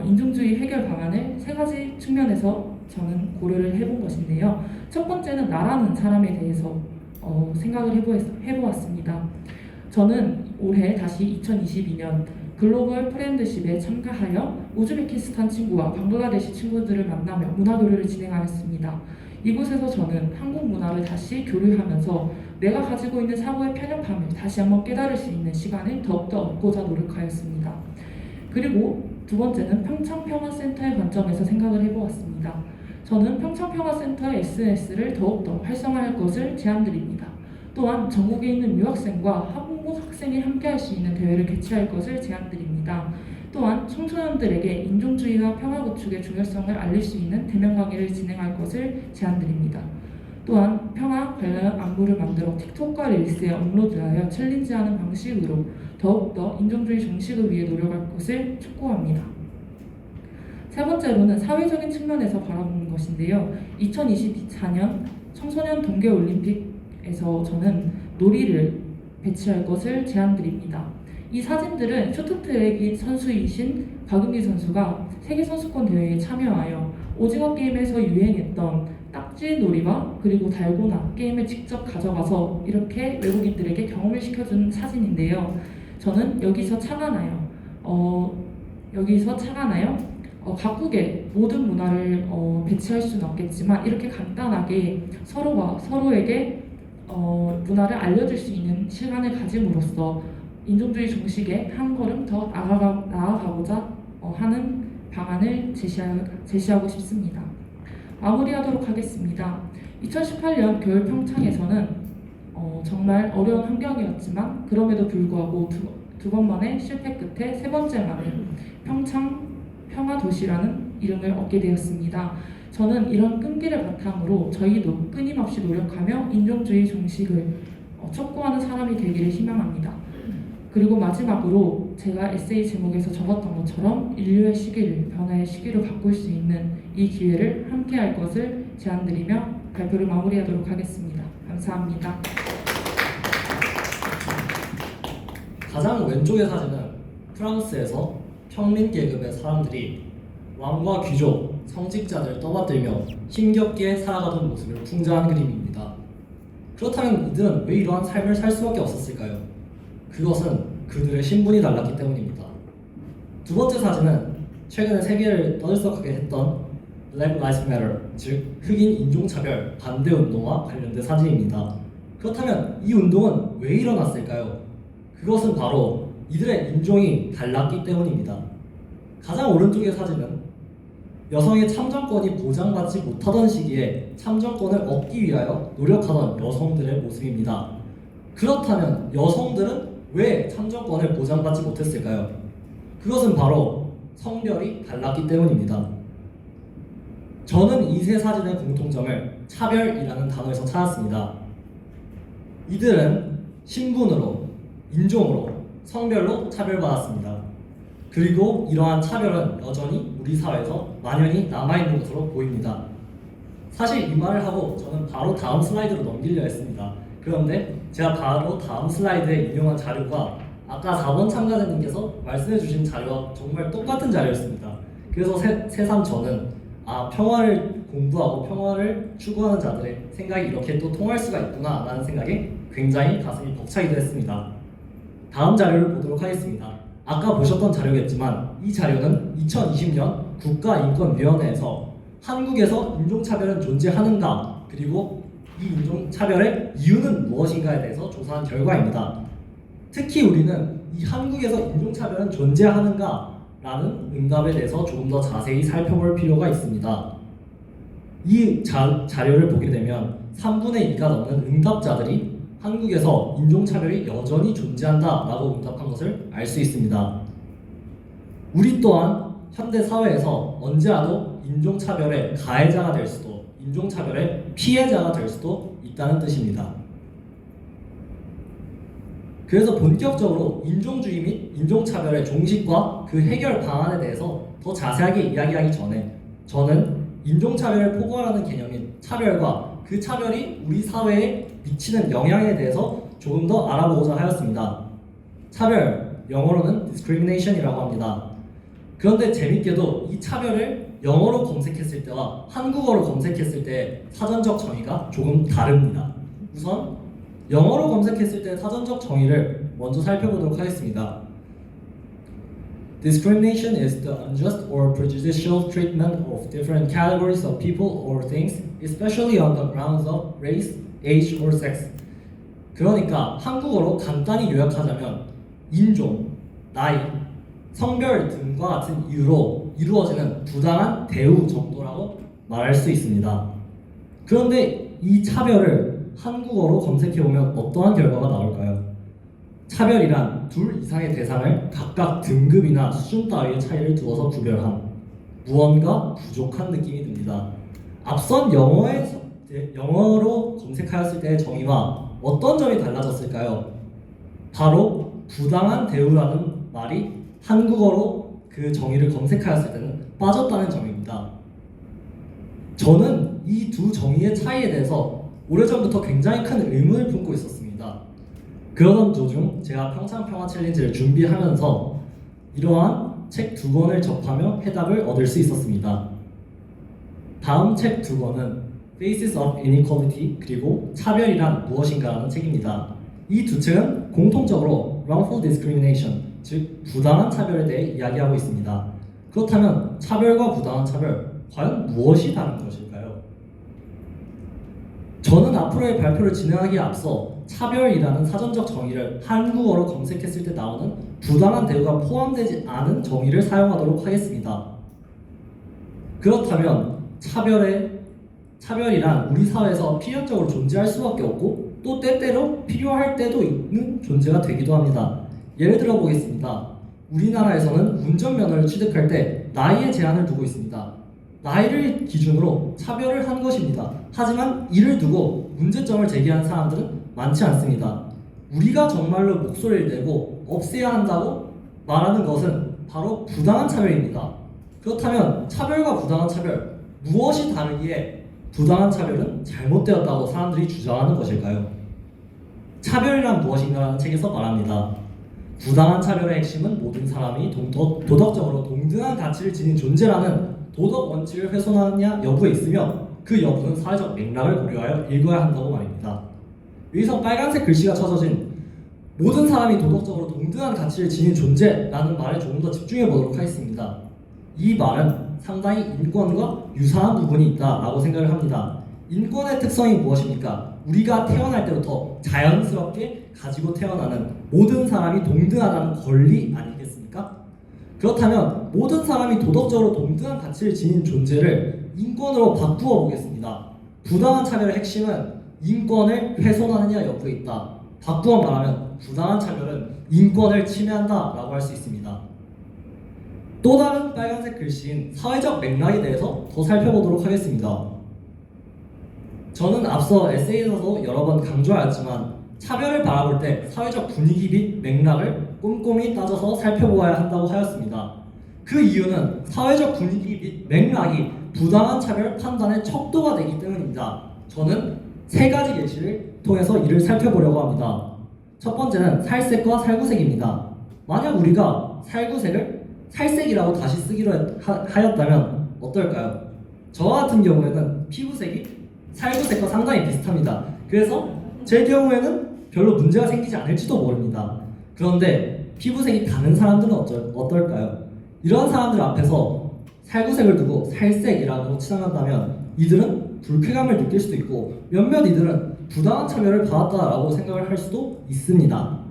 인종주의 해결 방안을 세 가지 측면에서 저는 고려를 해본 것인데요. 첫 번째는 나라는 사람에 대해서 생각을 해보았습니다. 저는 올해 다시 2022년 글로벌 프렌드십에 참가하여 우즈베키스탄 친구와 방글라데시 친구들을 만나며 문화교류를 진행하였습니다. 이곳에서 저는 한국 문화를 다시 교류하면서 내가 가지고 있는 사고의 편협함을 다시 한번 깨달을 수 있는 시간을 더욱더 얻고자 노력하였습니다. 그리고 두 번째는 평창평화센터의 관점에서 생각을 해보았습니다. 저는 평창평화센터의 SNS를 더욱더 활성화할 것을 제안드립니다. 또한 전국에 있는 유학생과 한국 학생이 함께할 수 있는 대회를 개최할 것을 제안드립니다. 또한 청소년들에게 인종주의와 평화 구축의 중요성을 알릴 수 있는 대면 강의를 진행할 것을 제안드립니다. 또한 평화 관련 안무를 만들어 틱톡과 릴스에 업로드하여 챌린지하는 방식으로 더욱더 인종주의 정식을 위해 노력할 것을 촉구합니다. 세 번째로는 사회적인 측면에서 바라보는 것인데요. 2024년 청소년 동계올림픽에서 저는 놀이를 배치할 것을 제안드립니다. 이 사진들은 쇼트트랙 선수이신 박은기 선수가 세계선수권 대회에 참여하여 오징어 게임에서 유행했던 딱지놀이와 그리고 달고나 게임을 직접 가져가서 이렇게 외국인들에게 경험을 시켜준 사진인데요. 저는 여기서 착안하여 각국의 모든 문화를 배치할 수는 없겠지만 이렇게 간단하게 서로가 서로에게 문화를 알려줄 수 있는 시간을 가짐으로써 인종주의 정식에 한 걸음 더 나아가고자 하는 방안을 제시하고 싶습니다. 마무리하도록 하겠습니다. 2018년 겨울 평창에서는 정말 어려운 환경이었지만 그럼에도 불구하고 두 번 만에 실패 끝에 세 번째 만에 평창 평화도시라는 이름을 얻게 되었습니다. 저는 이런 끈기를 바탕으로 저희도 끊임없이 노력하며 인종주의 정식을 촉구하는 사람이 되기를 희망합니다. 그리고 마지막으로 제가 에세이 제목에서 적었던 것처럼 인류의 시기를 변화의 시기로 바꿀 수 있는 이 기회를 함께할 것을 제안드리며 발표를 마무리하도록 하겠습니다. 감사합니다. 가장 왼쪽의 사진은 프랑스에서 평민 계급의 사람들이 왕과 귀족, 성직자들 떠받들며 힘겹게 살아가던 모습을 풍자한 그림입니다. 그렇다면 이들은 왜 이러한 삶을 살 수밖에 없었을까요? 그것은 그들의 신분이 달랐기 때문입니다. 두 번째 사진은 최근에 세계를 떠들썩하게 했던 Black Lives Matter, 즉 흑인 인종차별 반대 운동과 관련된 사진입니다. 그렇다면 이 운동은 왜 일어났을까요? 그것은 바로 이들의 인종이 달랐기 때문입니다. 가장 오른쪽의 사진은 여성의 참정권이 보장받지 못하던 시기에 참정권을 얻기 위하여 노력하던 여성들의 모습입니다. 그렇다면 여성들은 왜 참정권을 보장받지 못했을까요? 그것은 바로 성별이 달랐기 때문입니다. 저는 이 세 사진의 공통점을 차별이라는 단어에서 찾았습니다. 이들은 신분으로, 인종으로, 성별로 차별받았습니다. 그리고 이러한 차별은 여전히 우리 사회에서 만연히 남아있는 것으로 보입니다. 사실 이 말을 하고 저는 바로 다음 슬라이드로 넘기려 했습니다. 그런데 제가 바로 다음 슬라이드에 인용한 자료가 아까 4번 참가자님께서 말씀해주신 자료와 정말 똑같은 자료였습니다. 그래서 새삼 저는 평화를 공부하고 평화를 추구하는 자들의 생각이 이렇게 또 통할 수가 있구나 라는 생각에 굉장히 가슴이 벅차기도 했습니다. 다음 자료를 보도록 하겠습니다. 아까 보셨던 자료겠지만 이 자료는 2020년 국가인권위원회에서 한국에서 인종차별은 존재하는가 그리고 이 인종차별의 이유는 무엇인가에 대해서 조사한 결과입니다. 특히 우리는 이 한국에서 인종차별은 존재하는가 라는 응답에 대해서 조금 더 자세히 살펴볼 필요가 있습니다. 이 자료를 보게 되면 3분의 2가 넘는 응답자들이 한국에서 인종차별이 여전히 존재한다 라고 응답한 것을 알 수 있습니다. 우리 또한 현대 사회에서 언제라도 인종차별의 가해자가 될 수도 인종차별의 피해자가 될 수도 있다는 뜻입니다. 그래서 본격적으로 인종주의 및 인종차별의 종식과 그 해결 방안에 대해서 더 자세하게 이야기하기 전에 저는 인종차별을 포괄하는 개념인 차별과 그 차별이 우리 사회에 미치는 영향에 대해서 조금 더 알아보고자 하였습니다. 차별, 영어로는 discrimination이라고 합니다. 그런데 재밌게도 이 차별을 영어로 검색했을 때와 한국어로 검색했을 때 사전적 정의가 조금 다릅니다. 우선 영어로 검색했을 때 사전적 정의를 먼저 살펴보도록 하겠습니다. Discrimination is the unjust or prejudicial treatment of different categories of people or things, especially on the grounds of race, age, or sex. 그러니까 한국어로 간단히 요약하자면 인종, 나이, 성별 등과 같은 이유로 이루어지는 부당한 대우 정도라고 말할 수 있습니다. 그런데 이 차별을 한국어로 검색해보면 어떠한 결과가 나올까요? 차별이란 둘 이상의 대상을 각각 등급이나 수준 따위의 차이를 두어서 구별함, 무언가 부족한 느낌이 듭니다. 앞선 영어로 검색하였을 때의 정의와 어떤 점이 달라졌을까요? 바로 부당한 대우라는 말이 한국어로 그 정의를 검색하였을 때는 빠졌다는 점입니다. 저는 이 두 정의의 차이에 대해서 오래전부터 굉장히 큰 의문을 품고 있었습니다. 그러던 도중 제가 평창평화 챌린지를 준비하면서 이러한 책 두 권을 접하며 해답을 얻을 수 있었습니다. 다음 책 두 권은 Faces of Inequality 그리고 차별이란 무엇인가라는 책입니다. 이 두 책은 공통적으로 wrongful discrimination, 즉 부당한 차별에 대해 이야기하고 있습니다. 그렇다면 차별과 부당한 차별, 과연 무엇이 다른 것일까요? 저는 앞으로의 발표를 진행하기에 앞서 차별이라는 사전적 정의를 한국어로 검색했을 때 나오는 부당한 대우가 포함되지 않은 정의를 사용하도록 하겠습니다. 그렇다면 차별이란 우리 사회에서 필연적으로 존재할 수밖에 없고 또 때때로 필요할 때도 있는 존재가 되기도 합니다. 예를 들어 보겠습니다. 우리나라에서는 운전면허를 취득할 때 나이에 제한을 두고 있습니다. 나이를 기준으로 차별을 한 것입니다. 하지만 이를 두고 문제점을 제기한 사람들은 많지 않습니다. 우리가 정말로 목소리를 내고 없애야 한다고 말하는 것은 바로 부당한 차별입니다. 그렇다면 차별과 부당한 차별, 무엇이 다르기에 부당한 차별은 잘못되었다고 사람들이 주장하는 것일까요? 차별이란 무엇인가라는 책에서 말합니다. 부당한 차별의 핵심은 모든 사람이 도덕적으로 동등한 가치를 지닌 존재라는 도덕 원칙을 훼손하느냐 여부에 있으며 그 여부는 사회적 맥락을 고려하여 읽어야 한다고 말입니다. 여기서 빨간색 글씨가 쳐져진 모든 사람이 도덕적으로 동등한 가치를 지닌 존재라는 말에 조금 더 집중해 보도록 하겠습니다. 이 말은 상당히 인권과 유사한 부분이 있다라고 생각을 합니다. 인권의 특성이 무엇입니까? 우리가 태어날 때부터 자연스럽게 가지고 태어나는 모든 사람이 동등하다는 권리 아니겠습니까? 그렇다면 모든 사람이 도덕적으로 동등한 가치를 지닌 존재를 인권으로 바꾸어 보겠습니다. 부당한 차별의 핵심은 인권을 훼손하느냐 여부에 있다. 바꾸어 말하면 부당한 차별은 인권을 침해한다라고 할 수 있습니다. 또 다른 빨간색 글씨인 사회적 맥락에 대해서 더 살펴보도록 하겠습니다. 저는 앞서 에세이에서도 여러 번 강조하였지만 차별을 바라볼 때 사회적 분위기 및 맥락을 꼼꼼히 따져서 살펴보아야 한다고 하였습니다. 그 이유는 사회적 분위기 및 맥락이 부당한 차별 판단의 척도가 되기 때문입니다. 저는 세 가지 예시를 통해서 이를 살펴보려고 합니다. 첫 번째는 살색과 살구색입니다. 만약 우리가 살구색을 살색이라고 다시 쓰기로 하였다면 어떨까요? 저와 같은 경우에는 피부색이 살구색과 상당히 비슷합니다. 그래서 제 경우에는 별로 문제가 생기지 않을지도 모릅니다. 그런데 피부색이 다른 사람들은 어떨까요? 이런 사람들 앞에서 살구색을 두고 살색이라고 치장한다면 이들은 불쾌감을 느낄 수도 있고 몇몇 이들은 부당한 차별을 받았다라고 생각을 할 수도 있습니다.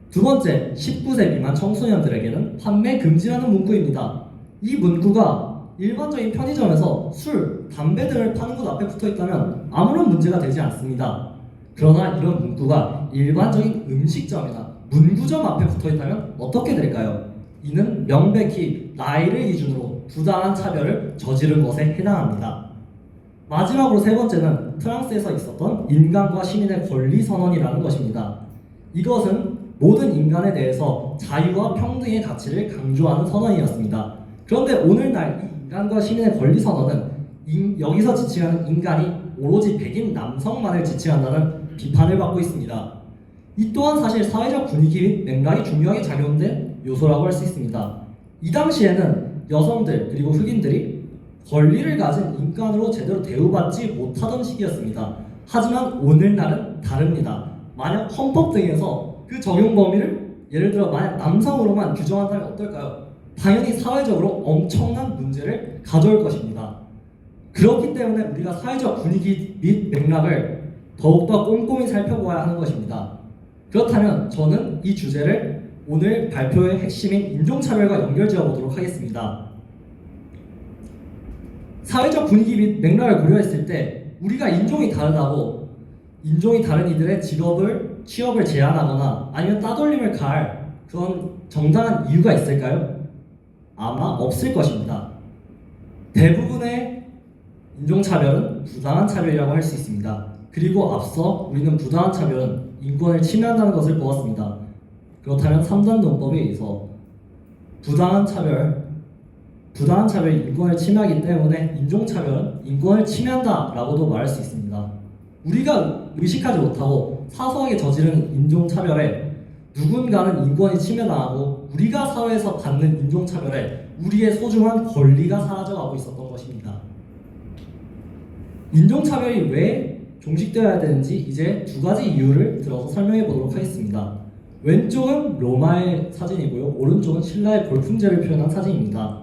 두 번째, 19세 미만 청소년들에게는 판매 금지라는 문구입니다. 이 문구가 일반적인 편의점에서 술, 담배 등을 파는 곳 앞에 붙어 있다면 아무런 문제가 되지 않습니다. 그러나 이런 문구가 일반적인 음식점이나 문구점 앞에 붙어 있다면 어떻게 될까요? 이는 명백히 나이를 기준으로 부당한 차별을 저지른 것에 해당합니다. 마지막으로 세 번째는 프랑스에서 있었던 인간과 시민의 권리 선언이라는 것입니다. 이것은 모든 인간에 대해서 자유와 평등의 가치를 강조하는 선언이었습니다. 그런데 오늘날 이 인간과 시민의 권리 선언은 여기서 지칭하는 인간이 오로지 백인 남성만을 지칭한다는 비판을 받고 있습니다. 이 또한 사실 사회적 분위기 및 맥락이 중요하게 작용된 요소라고 할 수 있습니다. 이 당시에는 여성들 그리고 흑인들이 권리를 가진 인간으로 제대로 대우받지 못하던 시기였습니다. 하지만 오늘날은 다릅니다. 만약 헌법 등에서 그 적용 범위를 예를 들어 만약 남성으로만 규정한다면 어떨까요? 당연히 사회적으로 엄청난 문제를 가져올 것입니다. 그렇기 때문에 우리가 사회적 분위기 및 맥락을 더욱더 꼼꼼히 살펴보아야 하는 것입니다. 그렇다면 저는 이 주제를 오늘 발표의 핵심인 인종차별과 연결지어 보도록 하겠습니다. 사회적 분위기 및 맥락을 고려했을 때 우리가 인종이 다르다고 인종이 다른 이들의 취업을 제한하거나 아니면 따돌림을 가할 그런 정당한 이유가 있을까요? 아마 없을 것입니다. 대부분의 인종차별은 부당한 차별이라고 할 수 있습니다. 그리고 앞서 우리는 부당한 차별은 인권을 침해한다는 것을 보았습니다. 그렇다면 3단 논법에 의해서 부당한 차별이 인권을 침해하기 때문에 인종차별은 인권을 침해한다라고도 말할 수 있습니다. 우리가 의식하지 못하고 사소하게 저지르는 인종차별에 누군가는 인권이 침해당하고 우리가 사회에서 받는 인종차별에 우리의 소중한 권리가 사라져가고 있었던 것입니다. 인종차별이 왜 종식되어야 되는지 이제 두 가지 이유를 들어서 설명해 보도록 하겠습니다. 왼쪽은 로마의 사진이고요. 오른쪽은 신라의 볼품제를 표현한 사진입니다.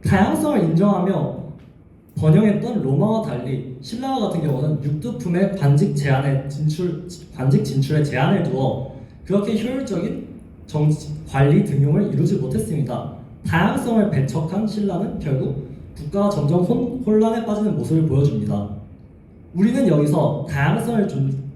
다양성을 인정하며 번영했던 로마와 달리 신라와 같은 경우는 육두품의 관직 진출에 제한을 두어 그렇게 효율적인 관리 등용을 이루지 못했습니다. 다양성을 배척한 신라는 결국 국가가 점점 혼란에 빠지는 모습을 보여줍니다. 우리는 여기서 다양성을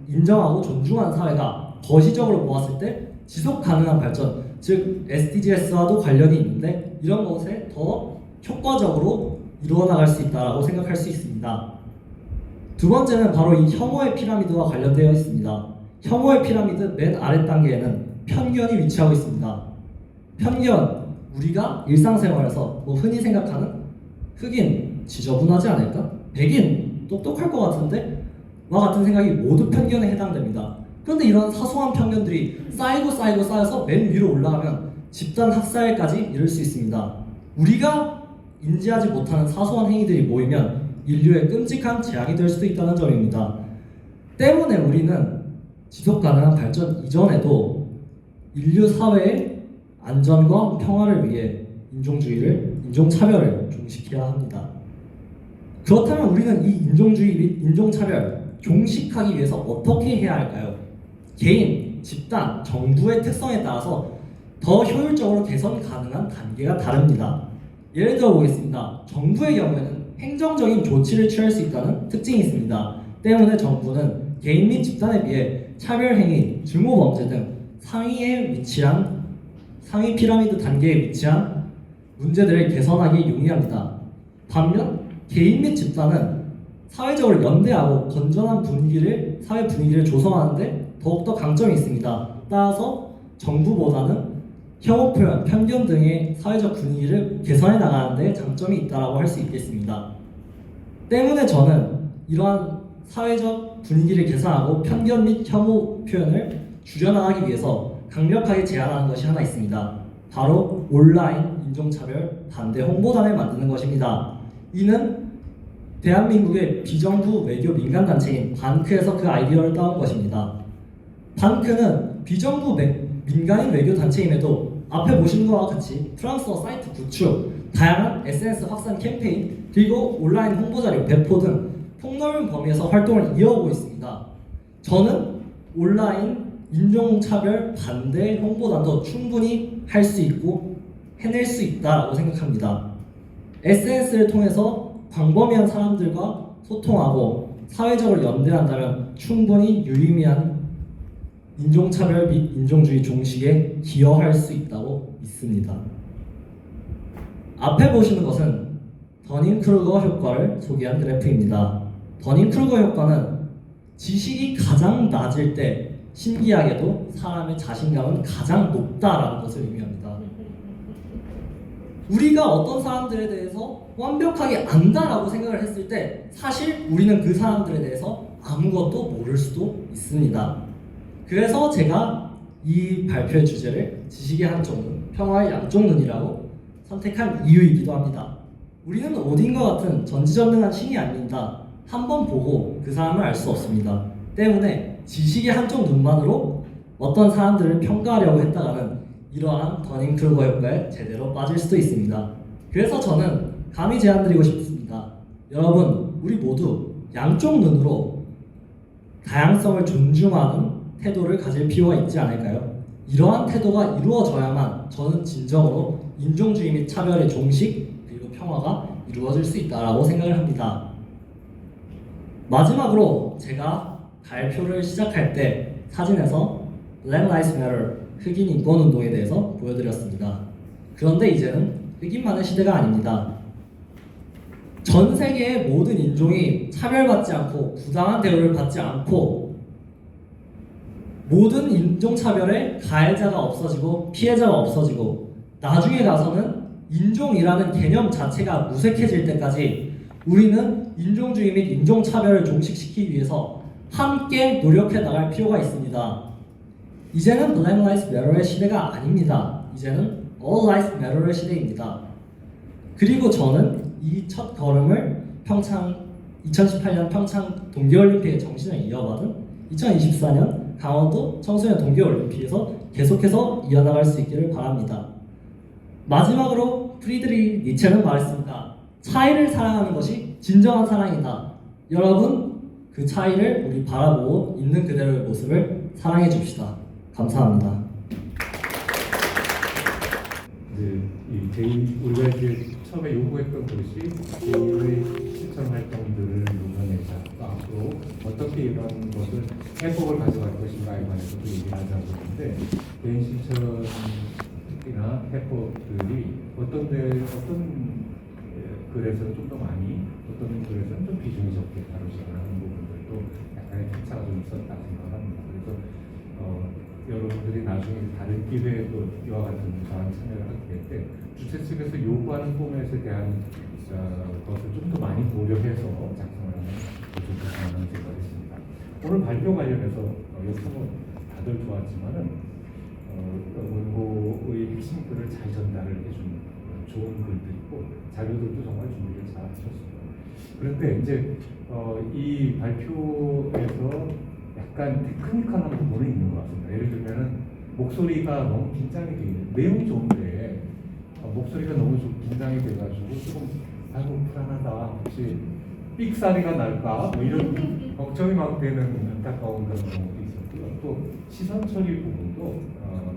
인정하고 존중하는 사회가 거시적으로 보았을 때 지속 가능한 발전, 즉 SDGs와도 관련이 있는데 이런 것에 더 효과적으로 이루어나갈 수 있다고 생각할 수 있습니다. 두 번째는 바로 이 혐오의 피라미드와 관련되어 있습니다. 혐오의 피라미드 맨 아래 단계에는 편견이 위치하고 있습니다. 편견, 우리가 일상생활에서 흔히 생각하는 흑인 지저분하지 않을까? 백인 똑똑할 것 같은데? 와 같은 생각이 모두 편견에 해당됩니다. 그런데 이런 사소한 편견들이 쌓여서 맨 위로 올라가면 집단 학살까지 이룰 수 있습니다. 우리가 인지하지 못하는 사소한 행위들이 모이면 인류의 끔찍한 재앙이 될 수도 있다는 점입니다. 때문에 우리는 지속 가능한 발전 이전에도 인류 사회의 안전과 평화를 위해 인종차별을 종식해야 합니다. 그렇다면 우리는 이 인종주의 및 인종차별 종식하기 위해서 어떻게 해야 할까요? 개인, 집단, 정부의 특성에 따라서 더 효율적으로 개선 가능한 단계가 다릅니다. 예를 들어 보겠습니다. 정부의 경우에는 행정적인 조치를 취할 수 있다는 특징이 있습니다. 때문에 정부는 개인 및 집단에 비해 차별행위, 증오범죄 등 상위 피라미드 단계에 위치한 문제들을 개선하기 용이합니다. 반면 개인 및 집단은 사회적으로 연대하고 건전한 사회 분위기를 조성하는데 더욱더 강점이 있습니다. 따라서 정부보다는 혐오 표현, 편견 등의 사회적 분위기를 개선해 나가는 데 장점이 있다고 할 수 있겠습니다. 때문에 저는 이러한 사회적 분위기를 개선하고 편견 및 혐오 표현을 줄여나가기 위해서 강력하게 제안하는 것이 하나 있습니다. 바로 온라인 인종차별 반대 홍보단을 만드는 것입니다. 이는 대한민국의 비정부 외교 민간단체인 반크에서 그 아이디어를 따온 것입니다. 반크는 비정부 민간인 외교 단체임에도 앞에 보시는 것과 같이 프랑스어 사이트 구축, 다양한 SNS 확산 캠페인, 그리고 온라인 홍보자료 배포 등 폭넓은 범위에서 활동을 이어오고 있습니다. 저는 온라인 인종차별 반대 홍보단도 충분히 할 수 있고 해낼 수 있다고 생각합니다. SNS를 통해서 광범위한 사람들과 소통하고 사회적으로 연대한다면 충분히 유의미한 인종차별 및 인종주의 종식에 기여할 수 있다고 믿습니다. 앞에 보시는 것은 더닝크루거 효과를 소개한 그래프입니다. 더닝크루거 효과는 지식이 가장 낮을 때 신기하게도 사람의 자신감은 가장 높다라는 것을 의미합니다. 우리가 어떤 사람들에 대해서 완벽하게 안다라고 생각을 했을 때 사실 우리는 그 사람들에 대해서 아무것도 모를 수도 있습니다. 그래서 제가 이 발표의 주제를 지식의 한쪽 눈, 평화의 양쪽 눈이라고 선택한 이유이기도 합니다. 우리는 오딘과 같은 전지전능한 신이 아닙니다. 한번 보고 그 사람을 알 수 없습니다. 때문에 지식의 한쪽 눈만으로 어떤 사람들을 평가하려고 했다가는 이러한 더닝크루거 효과에 제대로 빠질 수도 있습니다. 그래서 저는 감히 제안드리고 싶습니다. 여러분, 우리 모두 양쪽 눈으로 다양성을 존중하는 태도를 가질 필요가 있지 않을까요? 이러한 태도가 이루어져야만 저는 진정으로 인종주의 및 차별의 종식 그리고 평화가 이루어질 수 있다고 생각을 합니다. 마지막으로 제가 발표를 시작할 때 사진에서 Black Lives Matter 흑인 인권 운동에 대해서 보여드렸습니다. 그런데 이제는 흑인만의 시대가 아닙니다. 전 세계의 모든 인종이 차별받지 않고 부당한 대우를 받지 않고 모든 인종차별의 가해자가 없어지고 피해자가 없어지고 나중에 가서는 인종이라는 개념 자체가 무색해질 때까지 우리는 인종주의 및 인종차별을 종식시키기 위해서 함께 노력해 나갈 필요가 있습니다. 이제는 Black Lives Matter의 시대가 아닙니다. 이제는 All Lives Matter의 시대입니다. 그리고 저는 이 첫 걸음을 2018년 평창 동계올림픽의 정신을 이어받은 2024년 강원도 청소년 동계올림픽에서 계속해서 이어나갈 수 있기를 바랍니다. 마지막으로 프리드리히 니체는 말했습니다. 차이를 사랑하는 것이 진정한 사랑이다. 여러분, 그 차이를 우리 바라보고 있는 그대로의 모습을 사랑해 줍시다. 감사합니다. 우리가 이제 처음에 요구했던 것이 개인의 실천 활동들을 논의하자. 앞으로 어떻게 이런 것을 해법을 가져갈 것인가에 관해서도 얘기하자고 했는데 개인 실천이나 해법들이 어떤 글에서는 좀 더 많이, 어떤 글에서는 좀 비중이 적게 다루지는 부분들도 약간의 격차가 좀 있었다 생각합니다. 그래서 여러분들이 나중에 다른 기회에도 이와 같은 저한 참여를 하게 될 때 주최 측에서 요구하는 포맷에 대한 것을 좀 더 많이 고려해서 작성을 하면 좋겠다는 생각을 했습니다. 오늘 발표 관련해서 여성은 다들 좋았지만은 원고의 핵심들을 잘 전달을 해준 좋은 글들이고 자료들도 정말 준비를 잘 하셨습니다. 그런데 이제 이 발표에서 약간 테크니컬한 부분이 있는 것 같습니다. 예를 들면은 목소리가 너무 긴장이 돼 있는 내용이 좋은데 목소리가 너무 좀 긴장이 돼가지고 조금 아이고 불안하다 혹시 삑사리가 날까 뭐 이런 걱정이 막 되는 안타까운 그런 경우도 있었고요. 또 시선 처리 부분도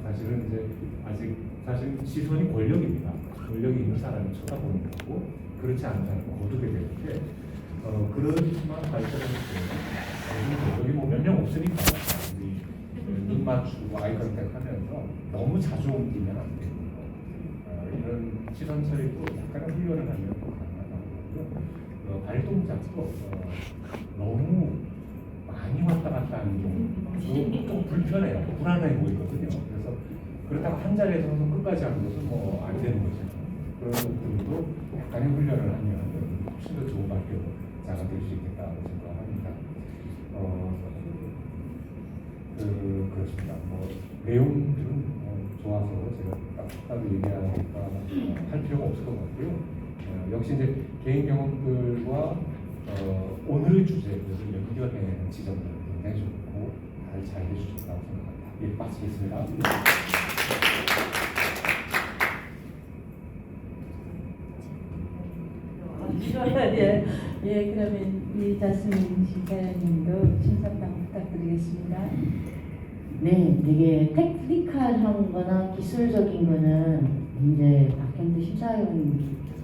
사실은 이제 아직 사실 시선이 권력입니다. 권력이 있는 사람이 쳐다보는 거고 그렇지 않은 사람은 거두게 되는데 그렇지만 발전할 때 여기 뭐 몇 명 없으니까 눈 맞추고 아이 컨택하면서 너무 자주 옮기면 안 되고 이런 시선 처리도 약간의 훈련을 하면 또 가능하다고 발 동작도 너무 많이 왔다 갔다 하는 경우도 좀 불편해요. 불안해 보이거든요. 그래서 그렇다고 한 자리에서 끝까지 하는 것은 뭐 안 되는 거죠. 그런 것들도 약간의 훈련을 하면 훨씬 더 좋은 발표자가 될 수 있겠다고 생각합니다. 그렇습니다. 뭐 내용들은 좋아서 제가 딱 얘기하니까 할 필요가 없을 것 같고요. 역시 이제 개인 경험들과 오늘의 주제를 연결해내는 지점들은 굉장히 좋고 잘 해주셨다고 생각합니다. 예, 마치겠습니다. 예, 그러면 이자스민 시장님도 춘석당 부탁드리겠습니다. 네, 되게 테크니컬한 거나 기술적인 거는 이제 박현대 심사위원님께서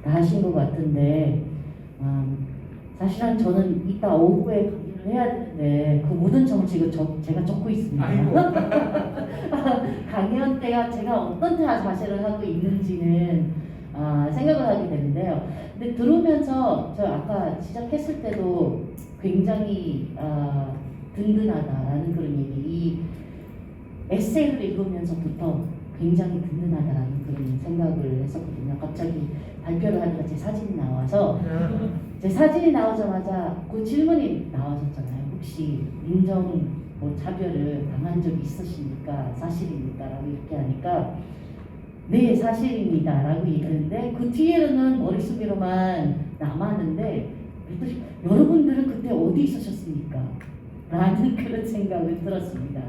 다 하신 것 같은데 사실은 저는 이따 오후에 강의를 해야 되는데 그 모든 정책을 제가 적고 있습니다. 강연 때가 제가 어떤 자세를 하고 있는지는 생각을 하게 되는데요. 근데 들으면서 저 아까 시작했을 때도 굉장히 든든하다라는 그런 얘기, 이 에세이를 읽으면서부터 굉장히 든든하다라는 그런 생각을 했었거든요. 갑자기 발표를 하니까 제 사진이 나와서 제 사진이 나오자마자 그 질문이 나왔었잖아요. 혹시 인종 뭐 차별을 당한 적이 있으십니까? 사실입니까? 라고 이렇게 하니까 네, 사실입니다. 라고 얘기했는데 그 뒤에는 머릿속으로만 남았는데 그랬더니 여러분들은 그때 어디 있으셨습니까? 라는 그런 생각을 들었습니다.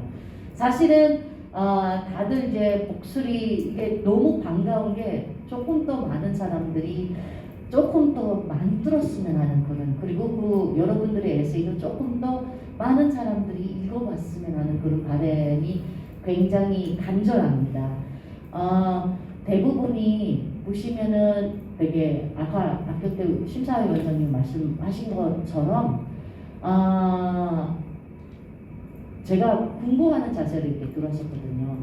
사실은 다들 이제 목소리 이게 너무 반가운 게 조금 더 많은 사람들이 조금 더 많이 들었으면 하는 그런, 그리고 그 여러분들의 에세이도 조금 더 많은 사람들이 읽어봤으면 하는 그런 바람이 굉장히 간절합니다. 대부분이 보시면은 되게 아까 학교 때 심사위원장님 말씀하신 것처럼 제가 공부하는 자세로 이렇게 들었었거든요.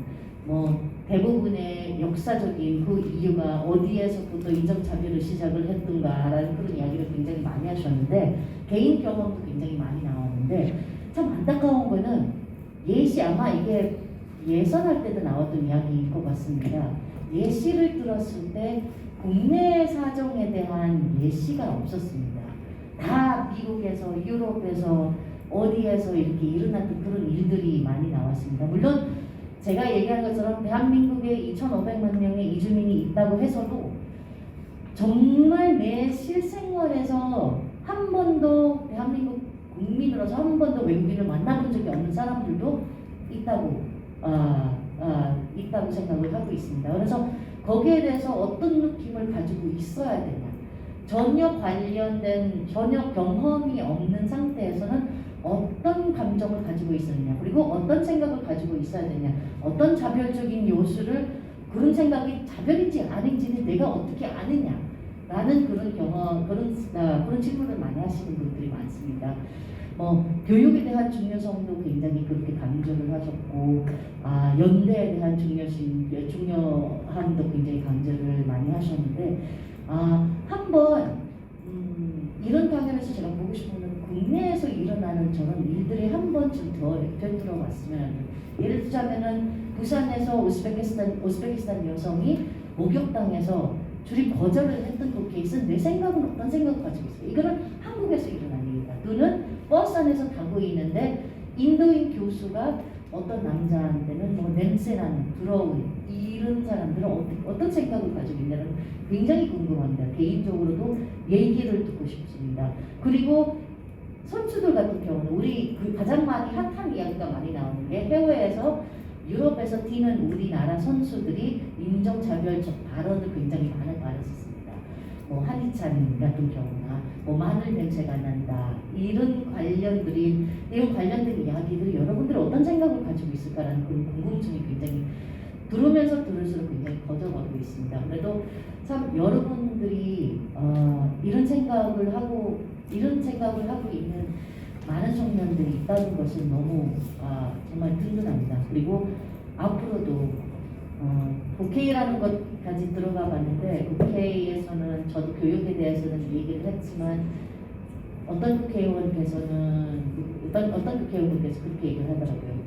뭐 대부분의 역사적인 그 이유가 어디에서부터 인종차별을 시작을 했던가라는 그런 이야기를 굉장히 많이 하셨는데 개인 경험도 굉장히 많이 나왔는데 참 안타까운 거는 예시 아마 이게 예선할 때도 나왔던 이야기일 것 같습니다. 예시를 들었을 때 국내 사정에 대한 예시가 없었습니다. 다 미국에서 유럽에서 어디에서 이렇게 일어났던 그런 일들이 많이 나왔습니다. 물론 제가 얘기한 것처럼 대한민국에 2,500만 명의 이주민이 있다고 해서도 정말 내 실생활에서 한 번도 대한민국 국민으로서 한 번도 외국인을 만나본 적이 없는 사람들도 있다고 생각을 하고 있습니다. 그래서 거기에 대해서 어떤 느낌을 가지고 있어야 되냐, 전혀 경험이 없는 상태에서는 어떤 감정을 가지고 있었냐, 그리고 어떤 생각을 가지고 있어야 되냐, 어떤 자별적인 요소를, 그런 생각이 자별인지 아닌지는 내가 어떻게 아느냐 라는 그런 그런 질문을 많이 하시는 분들이 많습니다. 뭐 교육에 대한 중요성도 굉장히 그렇게 강조를 하셨고, 연대에 대한 중요함도 굉장히 강조를 많이 하셨는데, 한번 이런 강연에서 제가 보고 싶은 건 국내에서 일어나는 저런 일들이 한 번쯤 더 되돌아왔으면 합니다. 예를 들자면은 부산에서 우즈베키스탄 여성이 목욕당해서 줄이 거절을 했던 그 케이스는 내 생각은 어떤 생각을 가지고 있어요. 이거는 한국에서 일어난 일이다. 또는 버스 안에서 타고 있는데 인도인 교수가 어떤 남자한테는 뭐 냄새나는 더러운 이런 사람들은 어떤 생각을 가지고 있냐는 굉장히 궁금합니다. 개인적으로도 얘기를 듣고 싶습니다. 그리고 선수들 같은 경우는 우리 그 가장 많이 핫한 이야기가 많이 나오는 게 해외에서 유럽에서 뛰는 우리나라 선수들이 인종차별적 발언을 굉장히 많이 받았었습니다. 뭐 한희찬 같은 경우나 뭐 마늘 냄새가 난다, 이런 관련된 이야기들이 여러분들이 어떤 생각을 가지고 있을까라는 그런 궁금증이 굉장히 들으면서 들을수록 굉장히 커져가고 있습니다. 그래도 참 여러분들이 이런 생각을 하고 있는 많은 청년들이 있다는 것은 너무 정말 든든합니다. 그리고 앞으로도 국회라는 것까지 들어가 봤는데, 국회에서는 저도 교육에 대해서는 얘기를 했지만 어떤 국회의원께서 그렇게 얘기를 하더라고요.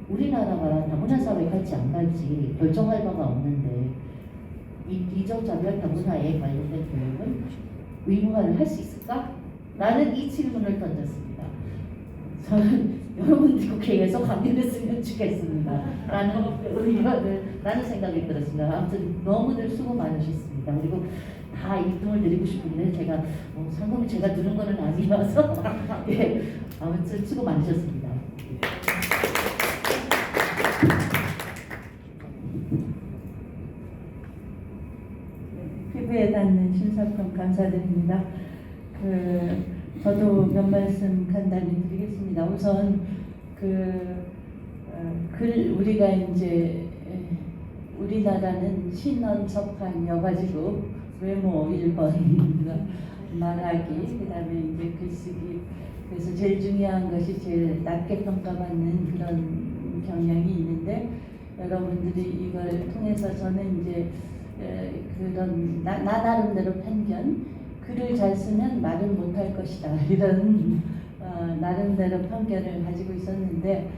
우리나라가 다문화 사회에 갈지 안 갈지 결정할 바가 없는데 이종차별 다문화에 관련된 교육은 의무화를 할 수 있을까? 라는 이 질문을 던졌습니다. 저는 여러분들 국회에서 강연했으면 좋겠습니다. 라는 생각이 들었습니다. 아무튼 너무들 수고 많으셨습니다. 그리고 다 1등을 드리고 싶은데 제가 상금을 제가 드는 거는 아니어서 예, 아무튼 수고 많으셨습니다. 피부에 닿는 심사평 감사드립니다. 저도 몇 말씀 간단히 드리겠습니다. 우선 우리가 이제 우리나라는 신원석판이어가지고 외모 1번 말하기, 그다음에 이제 글쓰기, 그래서 제일 중요한 것이 제일 낮게 평가받는 그런 경향이 있는데, 여러분들이 이걸 통해서 저는 이제 그런 나 나름대로 편견, 글을 잘 쓰면 말은 못할 것이다, 이런 나름대로 편견을 가지고 있었는데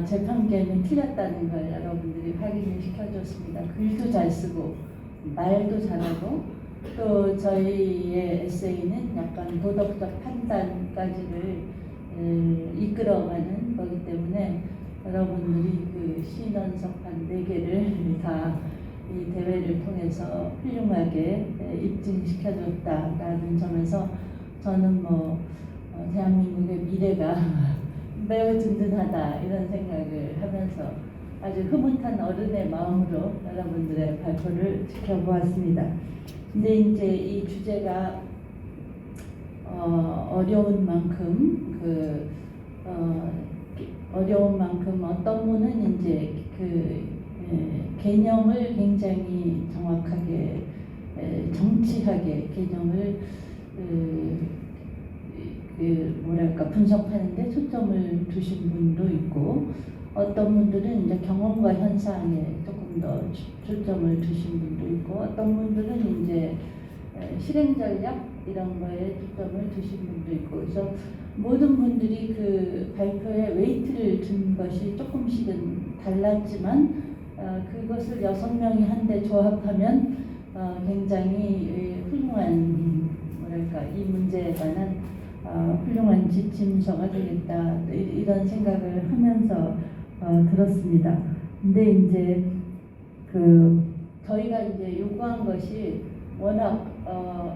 재판계는 틀렸다는 걸 여러분들이 확인을 시켜줬습니다. 글도 잘 쓰고 말도 잘하고 또 저희의 에세이는 약간 도덕적 판단까지를 이끌어가는 거기 때문에 여러분들이 그 신원석판 4개를 다 이 대회를 통해서 훌륭하게 입증시켜줬다라는 점에서 저는 대한민국의 미래가 매우 든든하다 이런 생각을 하면서 아주 흐뭇한 어른의 마음으로 여러분들의 발표를 지켜보았습니다. 근데 이제 이 주제가 어려운 만큼 어떤 분은 이제 개념을 굉장히 정확하게 정치하게 개념을 분석하는데 초점을 두신 분도 있고 어떤 분들은 이제 경험과 현상에 조금 더 초점을 두신 분도 있고 어떤 분들은 이제 실행 전략 이런 거에 초점을 두신 분도 있고 그래서 모든 분들이 그 발표에 웨이트를 준 것이 조금씩은 달랐지만 그것을 6명이 한데 조합하면 굉장히 훌륭한 이 문제에 관한 훌륭한 지침서가 되겠다 이런 생각을 하면서 들었습니다. 근데 이제 저희가 이제 요구한 것이 워낙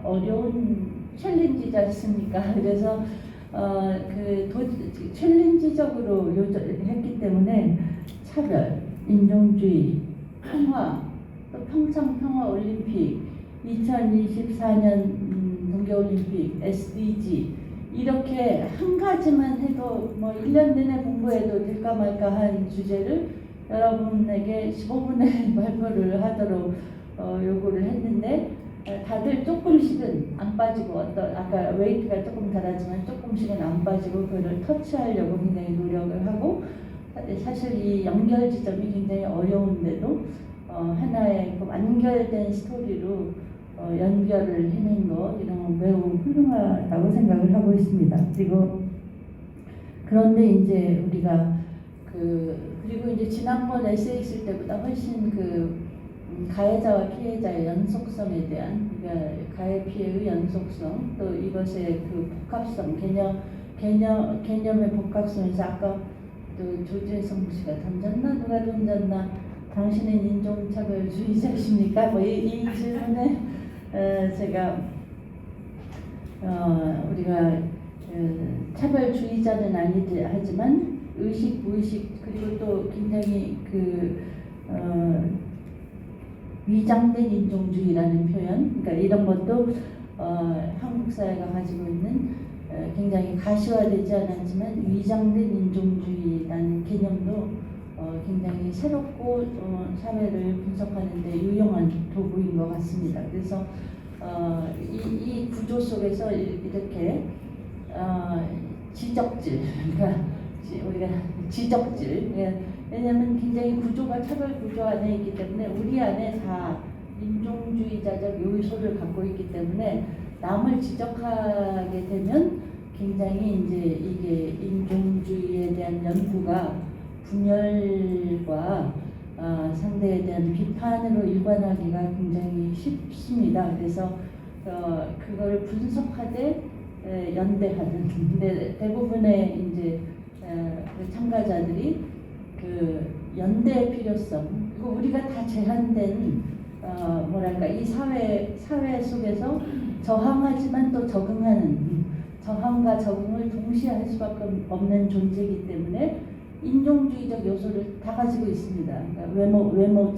어려운 챌린지지 않습니까? 그래서 챌린지적으로 했기 때문에 차별, 인종주의, 평화, 또 평창평화올림픽, 2024년 동계올림픽, SDG 이렇게 한 가지만 해도 1년 내내 공부해도 될까 말까 한 주제를 여러분에게 15분의 발표를 하도록 요구를 했는데 다들 조금씩은 안 빠지고 아까 웨이트가 조금 다르지만 조금씩은 안 빠지고 그걸 터치하려고 굉장히 노력을 하고 사실 이 연결 지점이 굉장히 어려운데도 하나의 완결된 스토리로 연결을 해낸 거 이런 건 매우 훌륭하다고 생각을 하고 있습니다. 그런데 이제 우리가 그리고 이제 지난번 에세이 쓸 때보다 훨씬 가해자와 피해자의 연속성에 대한 그러니까 가해 피해의 연속성 또 이것의 복합성 개념의 복합성에서 아까 또 조재성 씨가 던졌나 누가 던졌나 당신은 인종차별주의자십니까? 이 질문에 제가 우리가 차별주의자는 아니지 하지만 의식 무의식 그리고 또 굉장히 위장된 인종주의라는 표현 그러니까 이런 것도 한국 사회가 가지고 있는 굉장히 가시화되지 않았지만 위장된 인종주의라는 개념도 굉장히 새롭고 사회를 분석하는 데 유용한 도구인 것 같습니다. 그래서 이 구조 속에서 이렇게 지적질, 그러니까 우리가 지적질, 왜냐하면 굉장히 구조가 차별 구조 안에 있기 때문에 우리 안에 다 인종주의자적 요소를 갖고 있기 때문에 남을 지적하게 되면 굉장히 이제 이게 인종주의에 대한 연구가 분열과 상대에 대한 비판으로 일관하기가 굉장히 쉽습니다. 그래서 그걸 분석하되 연대하는. 근데 대부분의 이제 참가자들이 연대의 필요성 그리고 우리가 다 제한된 이 사회 속에서 저항하지만 또 적응하는 저항과 적응을 동시에 할 수밖에 없는 존재이기 때문에 인종주의적 요소를 다 가지고 있습니다. 그러니까 외모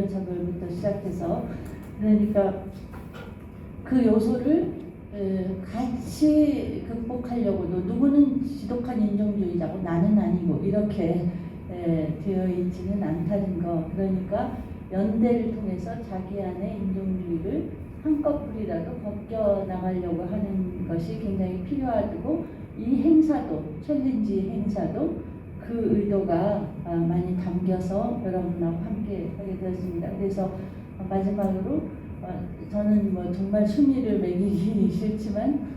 차별부터 시작해서 그러니까 그 요소를 같이 극복하려고도 누구는 지독한 인종주의자고 나는 아니고 이렇게 되어 있지는 않다는 거. 그러니까 연대를 통해서 자기 안에 인종주의를 한꺼풀이라도 벗겨 나가려고 하는 것이 굉장히 필요하고 이 행사도 챌린지 행사도 그 의도가 많이 담겨서 여러분하고 함께 하게 되었습니다. 그래서 마지막으로 저는 정말 순위를 매기기 싫지만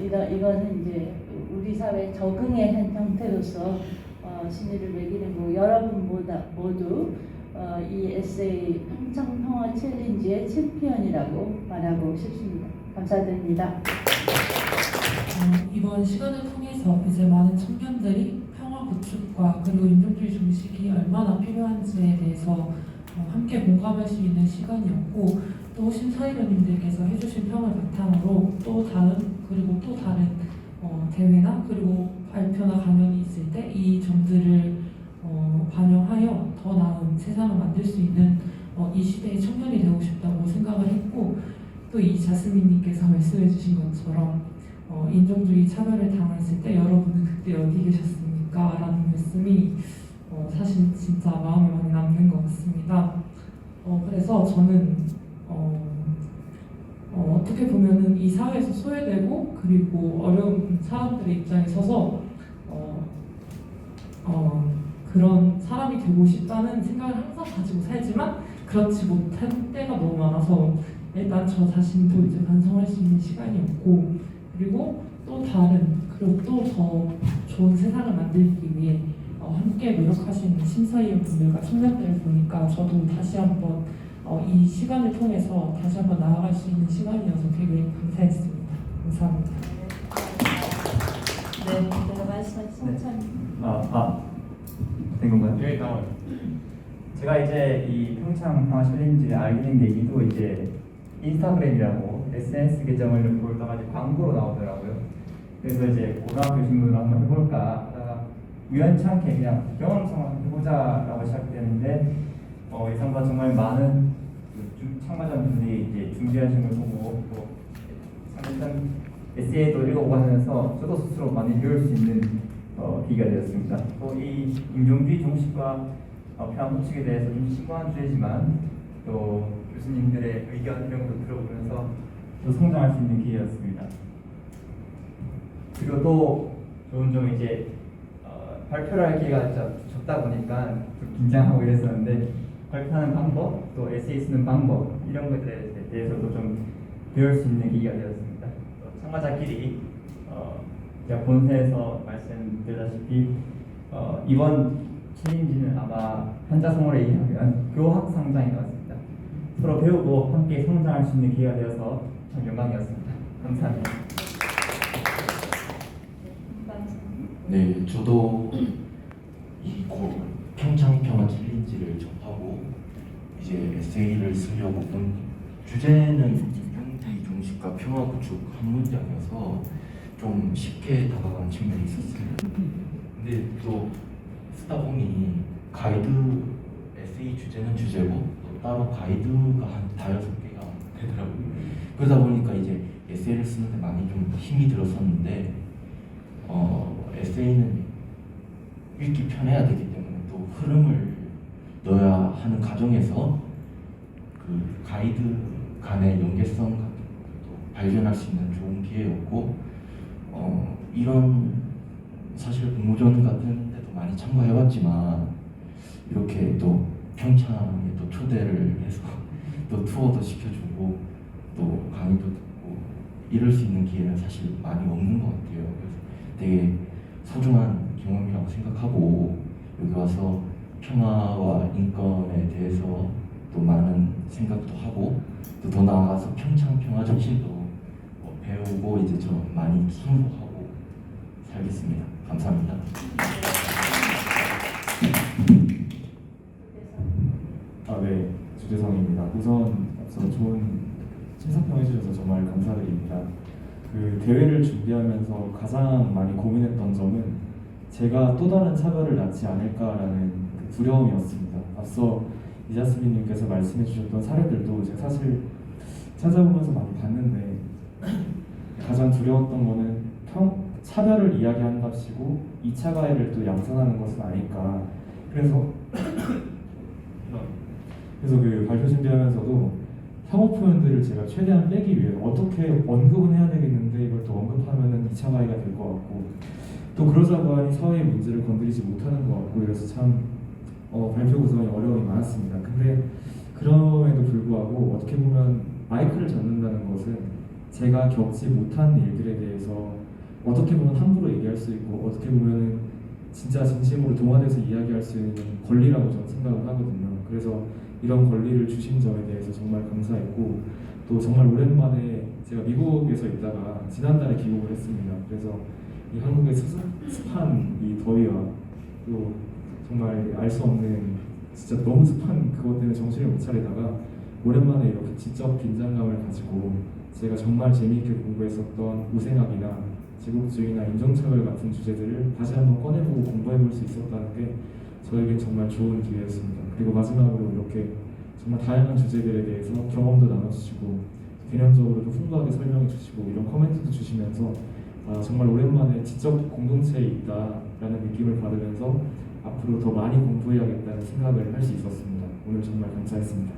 이거는 이제 우리 사회 적응의 한 형태로서 신의를 매기는 거고 여러분 모두 이 에세이 평창평화 챌린지의 챔피언이라고 말하고 싶습니다. 감사드립니다. 이번 시간을 통해서 이제 많은 청년들이 평화 구축과 그리고 인종주의 종식이 얼마나 필요한지에 대해서 함께 공감할 수 있는 시간이었고, 또 심사위원님들께서 해주신 평을 바탕으로 또 다른 대회나 그리고 발표나 강연이 있을 때 이 점들을 반영하여 더 나은 세상을 만들 수 있는 이 시대의 청년이 되고 싶다고 생각을 했고, 또 이 자스민님께서 말씀해주신 것처럼 인종주의 차별을 당했을 때 여러분은 그때 어디 계셨습니까? 라는 말씀이 사실 진짜 마음에 많이 남는 것 같습니다. 그래서 저는 어떻게 보면은 이 사회에서 소외되고 그리고 어려운 사람들의 입장에 서서 그런 사람이 되고 싶다는 생각을 항상 가지고 살지만 그렇지 못한 때가 너무 많아서 일단 저 자신도 이제 반성할 수 있는 시간이었고, 그리고 또 더 좋은 세상을 만들기 위해 함께 노력하시는 심사위원분들과 청년들을 보니까 저도 다시 한번 이 시간을 통해서 다시 한번 나아갈 수 있는 시간이어서 되게 감사했습니다. 감사합니다. 네, 내가 말씀하신 성찬. 된 건가요? 네, 나와요. 제가 이제 이 평창 평화 챌린지를 알게 된 계기도 이제 인스타그램이라고 SNS 계정을 보다가 이제 광고로 나오더라고요. 그래서 이제 고등학교 친구들 한번 해볼까 하다가 우연찮게 그냥 경험성을 한번 해보자라고 시작됐는데 이상과 정말 많은 참가자분들이 이제 준비하신 걸 보고 또 상당 에세이도 읽어보고 하면서 저도 스스로 많이 배울 수 있는 기회가 되었습니다. 또 이 인종주의 종식과 평화 구축에 대해서 좀 심오한 주제지만 또 교수님들의 의견 이런 것도 들어보면서 또 성장할 수 있는 기회였습니다. 그리고 또 좋은 점은 이제 발표를 할 기회가 적다 보니까 좀 긴장하고 이랬었는데 발표하는 방법, 또 에세이 쓰는 방법 이런 것들에 대해서도 좀 배울 수 있는 기회가 되었습니다. 또 참가자끼리 제가 본회에서 말씀드렸다시피 이번 챌린지는 아마 한자성어로 얘기하면 교학성장인 것 같습니다. 서로 배우고 함께 성장할 수 있는 기회가 되어서 참 영광이었습니다. 감사합니다. 네, 저도 이 평창 평화 챌린지를 접하고 이제 에세이를 쓰려고 본 주제는 인종주의 종식과 평화 구축 한 문장이어서 좀 쉽게 다가간 측면이 있었습니다. 근데 또 쓰다 보니 가이드 에세이 주제는 주제고 또 따로 가이드가 한 5-6개가 되더라고요. 그러다 보니까 이제 에세이를 쓰는데 많이 좀 힘이 들었었는데 에세이는 읽기 편해야 되기 때문에 또 흐름을 넣어야 하는 과정에서 그 가이드 간의 연계성 같은 것도 발견할 수 있는 좋은 기회였고 이런 사실 공모전 같은 데도 많이 참가해봤지만 이렇게 또 평창에 또 초대를 해서 또 투어도 시켜주고 또 강의도 듣고 이럴 수 있는 기회는 사실 많이 없는 것 같아요. 그래서 되게 소중한 경험이라고 생각하고 여기 와서 평화와 인권에 대해서 또 많은 생각도 하고 또 더 나아가서 평창 평화 정신도 배우고 이제 좀 많이 승부하고 살겠습니다. 감사합니다. 네, 주재성입니다. 우선 앞서 좋은 심사평 해주셔서 정말 감사드립니다. 그 대회를 준비하면서 가장 많이 고민했던 점은 제가 또 다른 차별을 낳지 않을까라는 그 두려움이었습니다. 앞서 이자스민님께서 말씀해주셨던 사례들도 제가 사실 찾아보면서 많이 봤는데 가장 두려웠던 거는 차별을 이야기하는 값이고 2차 가해를 또 양산하는 것은 아닐까. 그래서 그 발표 준비하면서도 혐오 표현들을 제가 최대한 빼기 위해 어떻게 언급은 해야 되겠는데 이걸 또 언급하면은 2차 가해가 될 것 같고 또 그러자고 하니 사회의 문제를 건드리지 못하는 것 같고 이래서 참 발표 구성에 어려움이 많았습니다. 근데 그럼에도 불구하고 어떻게 보면 마이크를 잡는다는 것은 제가 겪지 못한 일들에 대해서 어떻게 보면 함부로 얘기할 수 있고 어떻게 보면은 진짜 진심으로 동화돼서 이야기할 수 있는 권리라고 저는 생각을 하거든요. 그래서 이런 권리를 주신 점에 대해서 정말 감사했고 또 정말 오랜만에 제가 미국에서 있다가 지난달에 귀국을 했습니다. 그래서 이 한국의 습한 이 더위와 또 정말 알 수 없는 진짜 너무 습한 그것 때문에 정신을 못 차리다가 오랜만에 이렇게 지적 긴장감을 가지고 제가 정말 재미있게 공부했었던 우생학이나 제국주의나 인종차별 같은 주제들을 다시 한번 꺼내보고 공부해볼 수 있었다는 게 저에겐 정말 좋은 기회였습니다. 그리고 마지막으로 이렇게 정말 다양한 주제들에 대해서 경험도 나눠주시고 개념적으로도 풍부하게 설명해 주시고 이런 코멘트도 주시면서 정말 오랜만에 지적 공동체에 있다라는 느낌을 받으면서 앞으로 더 많이 공부해야겠다는 생각을 할 수 있었습니다. 오늘 정말 감사했습니다.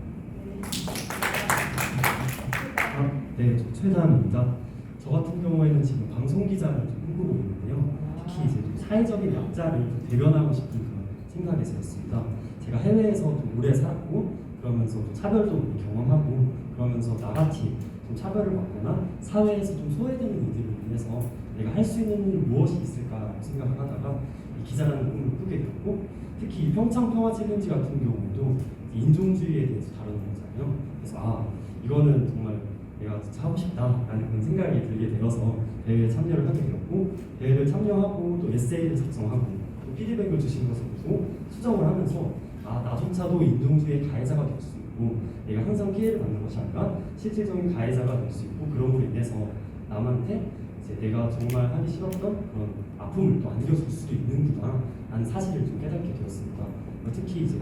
네, 저 최다입니다. 저 같은 경우에는 지금 방송 기자를 좀 꿈꾸고 있는데요. 특히 이제 좀 사회적인 약자를 좀 대변하고 싶은 그런 생각에서였습니다. 제가 해외에서 좀 오래 살았고 그러면서 좀 차별도 많이 경험하고 그러면서 나같이 좀 차별을 받거나 사회에서 좀 소외되는 이들을 위해서 내가 할 수 있는 일이 무엇이 있을까 생각을 하다가 이 기자라는 꿈을 꾸게 됐고 특히 이 평창 평화 챌린지 같은 경우도 인종주의에 대해서 다루는 거잖아요. 그래서 이거는 정말 내가 진짜 하고 싶다라는 그런 생각이 들게 되어서 대회에 참여를 하게 되었고 대회를 참여하고 또 에세이를 작성하고 또 피드백을 주신 것을 보고 수정을 하면서 나조차도 인종주의의 가해자가 될 수 있고 내가 항상 피해를 받는 것이 아니라 실질적인 가해자가 될 수 있고 그럼으로 인해서 남한테 이제 내가 정말 하기 싫었던 그런 아픔을 또 안겨줄 수도 있는구나 라는 사실을 좀 깨닫게 되었습니다. 특히 이제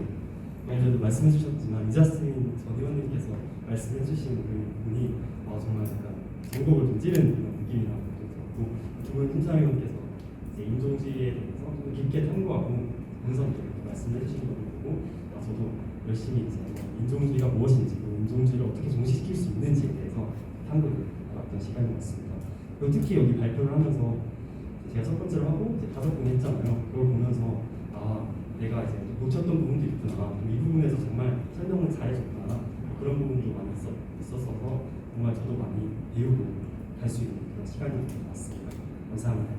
전에도 말씀해 주셨지만 이자스민 전 의원님께서 말씀해 주신 그 분이 정말 약간 전곡을 좀 찌른 그런 느낌이 나고 들었고 조은 팀장님께서 이제 인종주의에 대해서 좀 깊게 탐구하고 분석도 말씀해 주신 걸 보고 저도 열심히 이제 인종주의가 무엇인지 또 인종주의를 어떻게 종식시킬 수 있는지에 대해서 탐구를 해봤던 시간이었습니다. 그리고 특히 여기 발표를 하면서 제가 첫 번째로 하고 이제 5분 했잖아요. 그걸 보면서 내가 이제 놓쳤던 부분도 있구나. 이 부분에서 정말 설명을 잘해줬구나. 그런 부분도 많이 있었어서 정말 저도 많이 배우고 갈 수 있는 그런 시간이 된 것 같습니다. 감사합니다.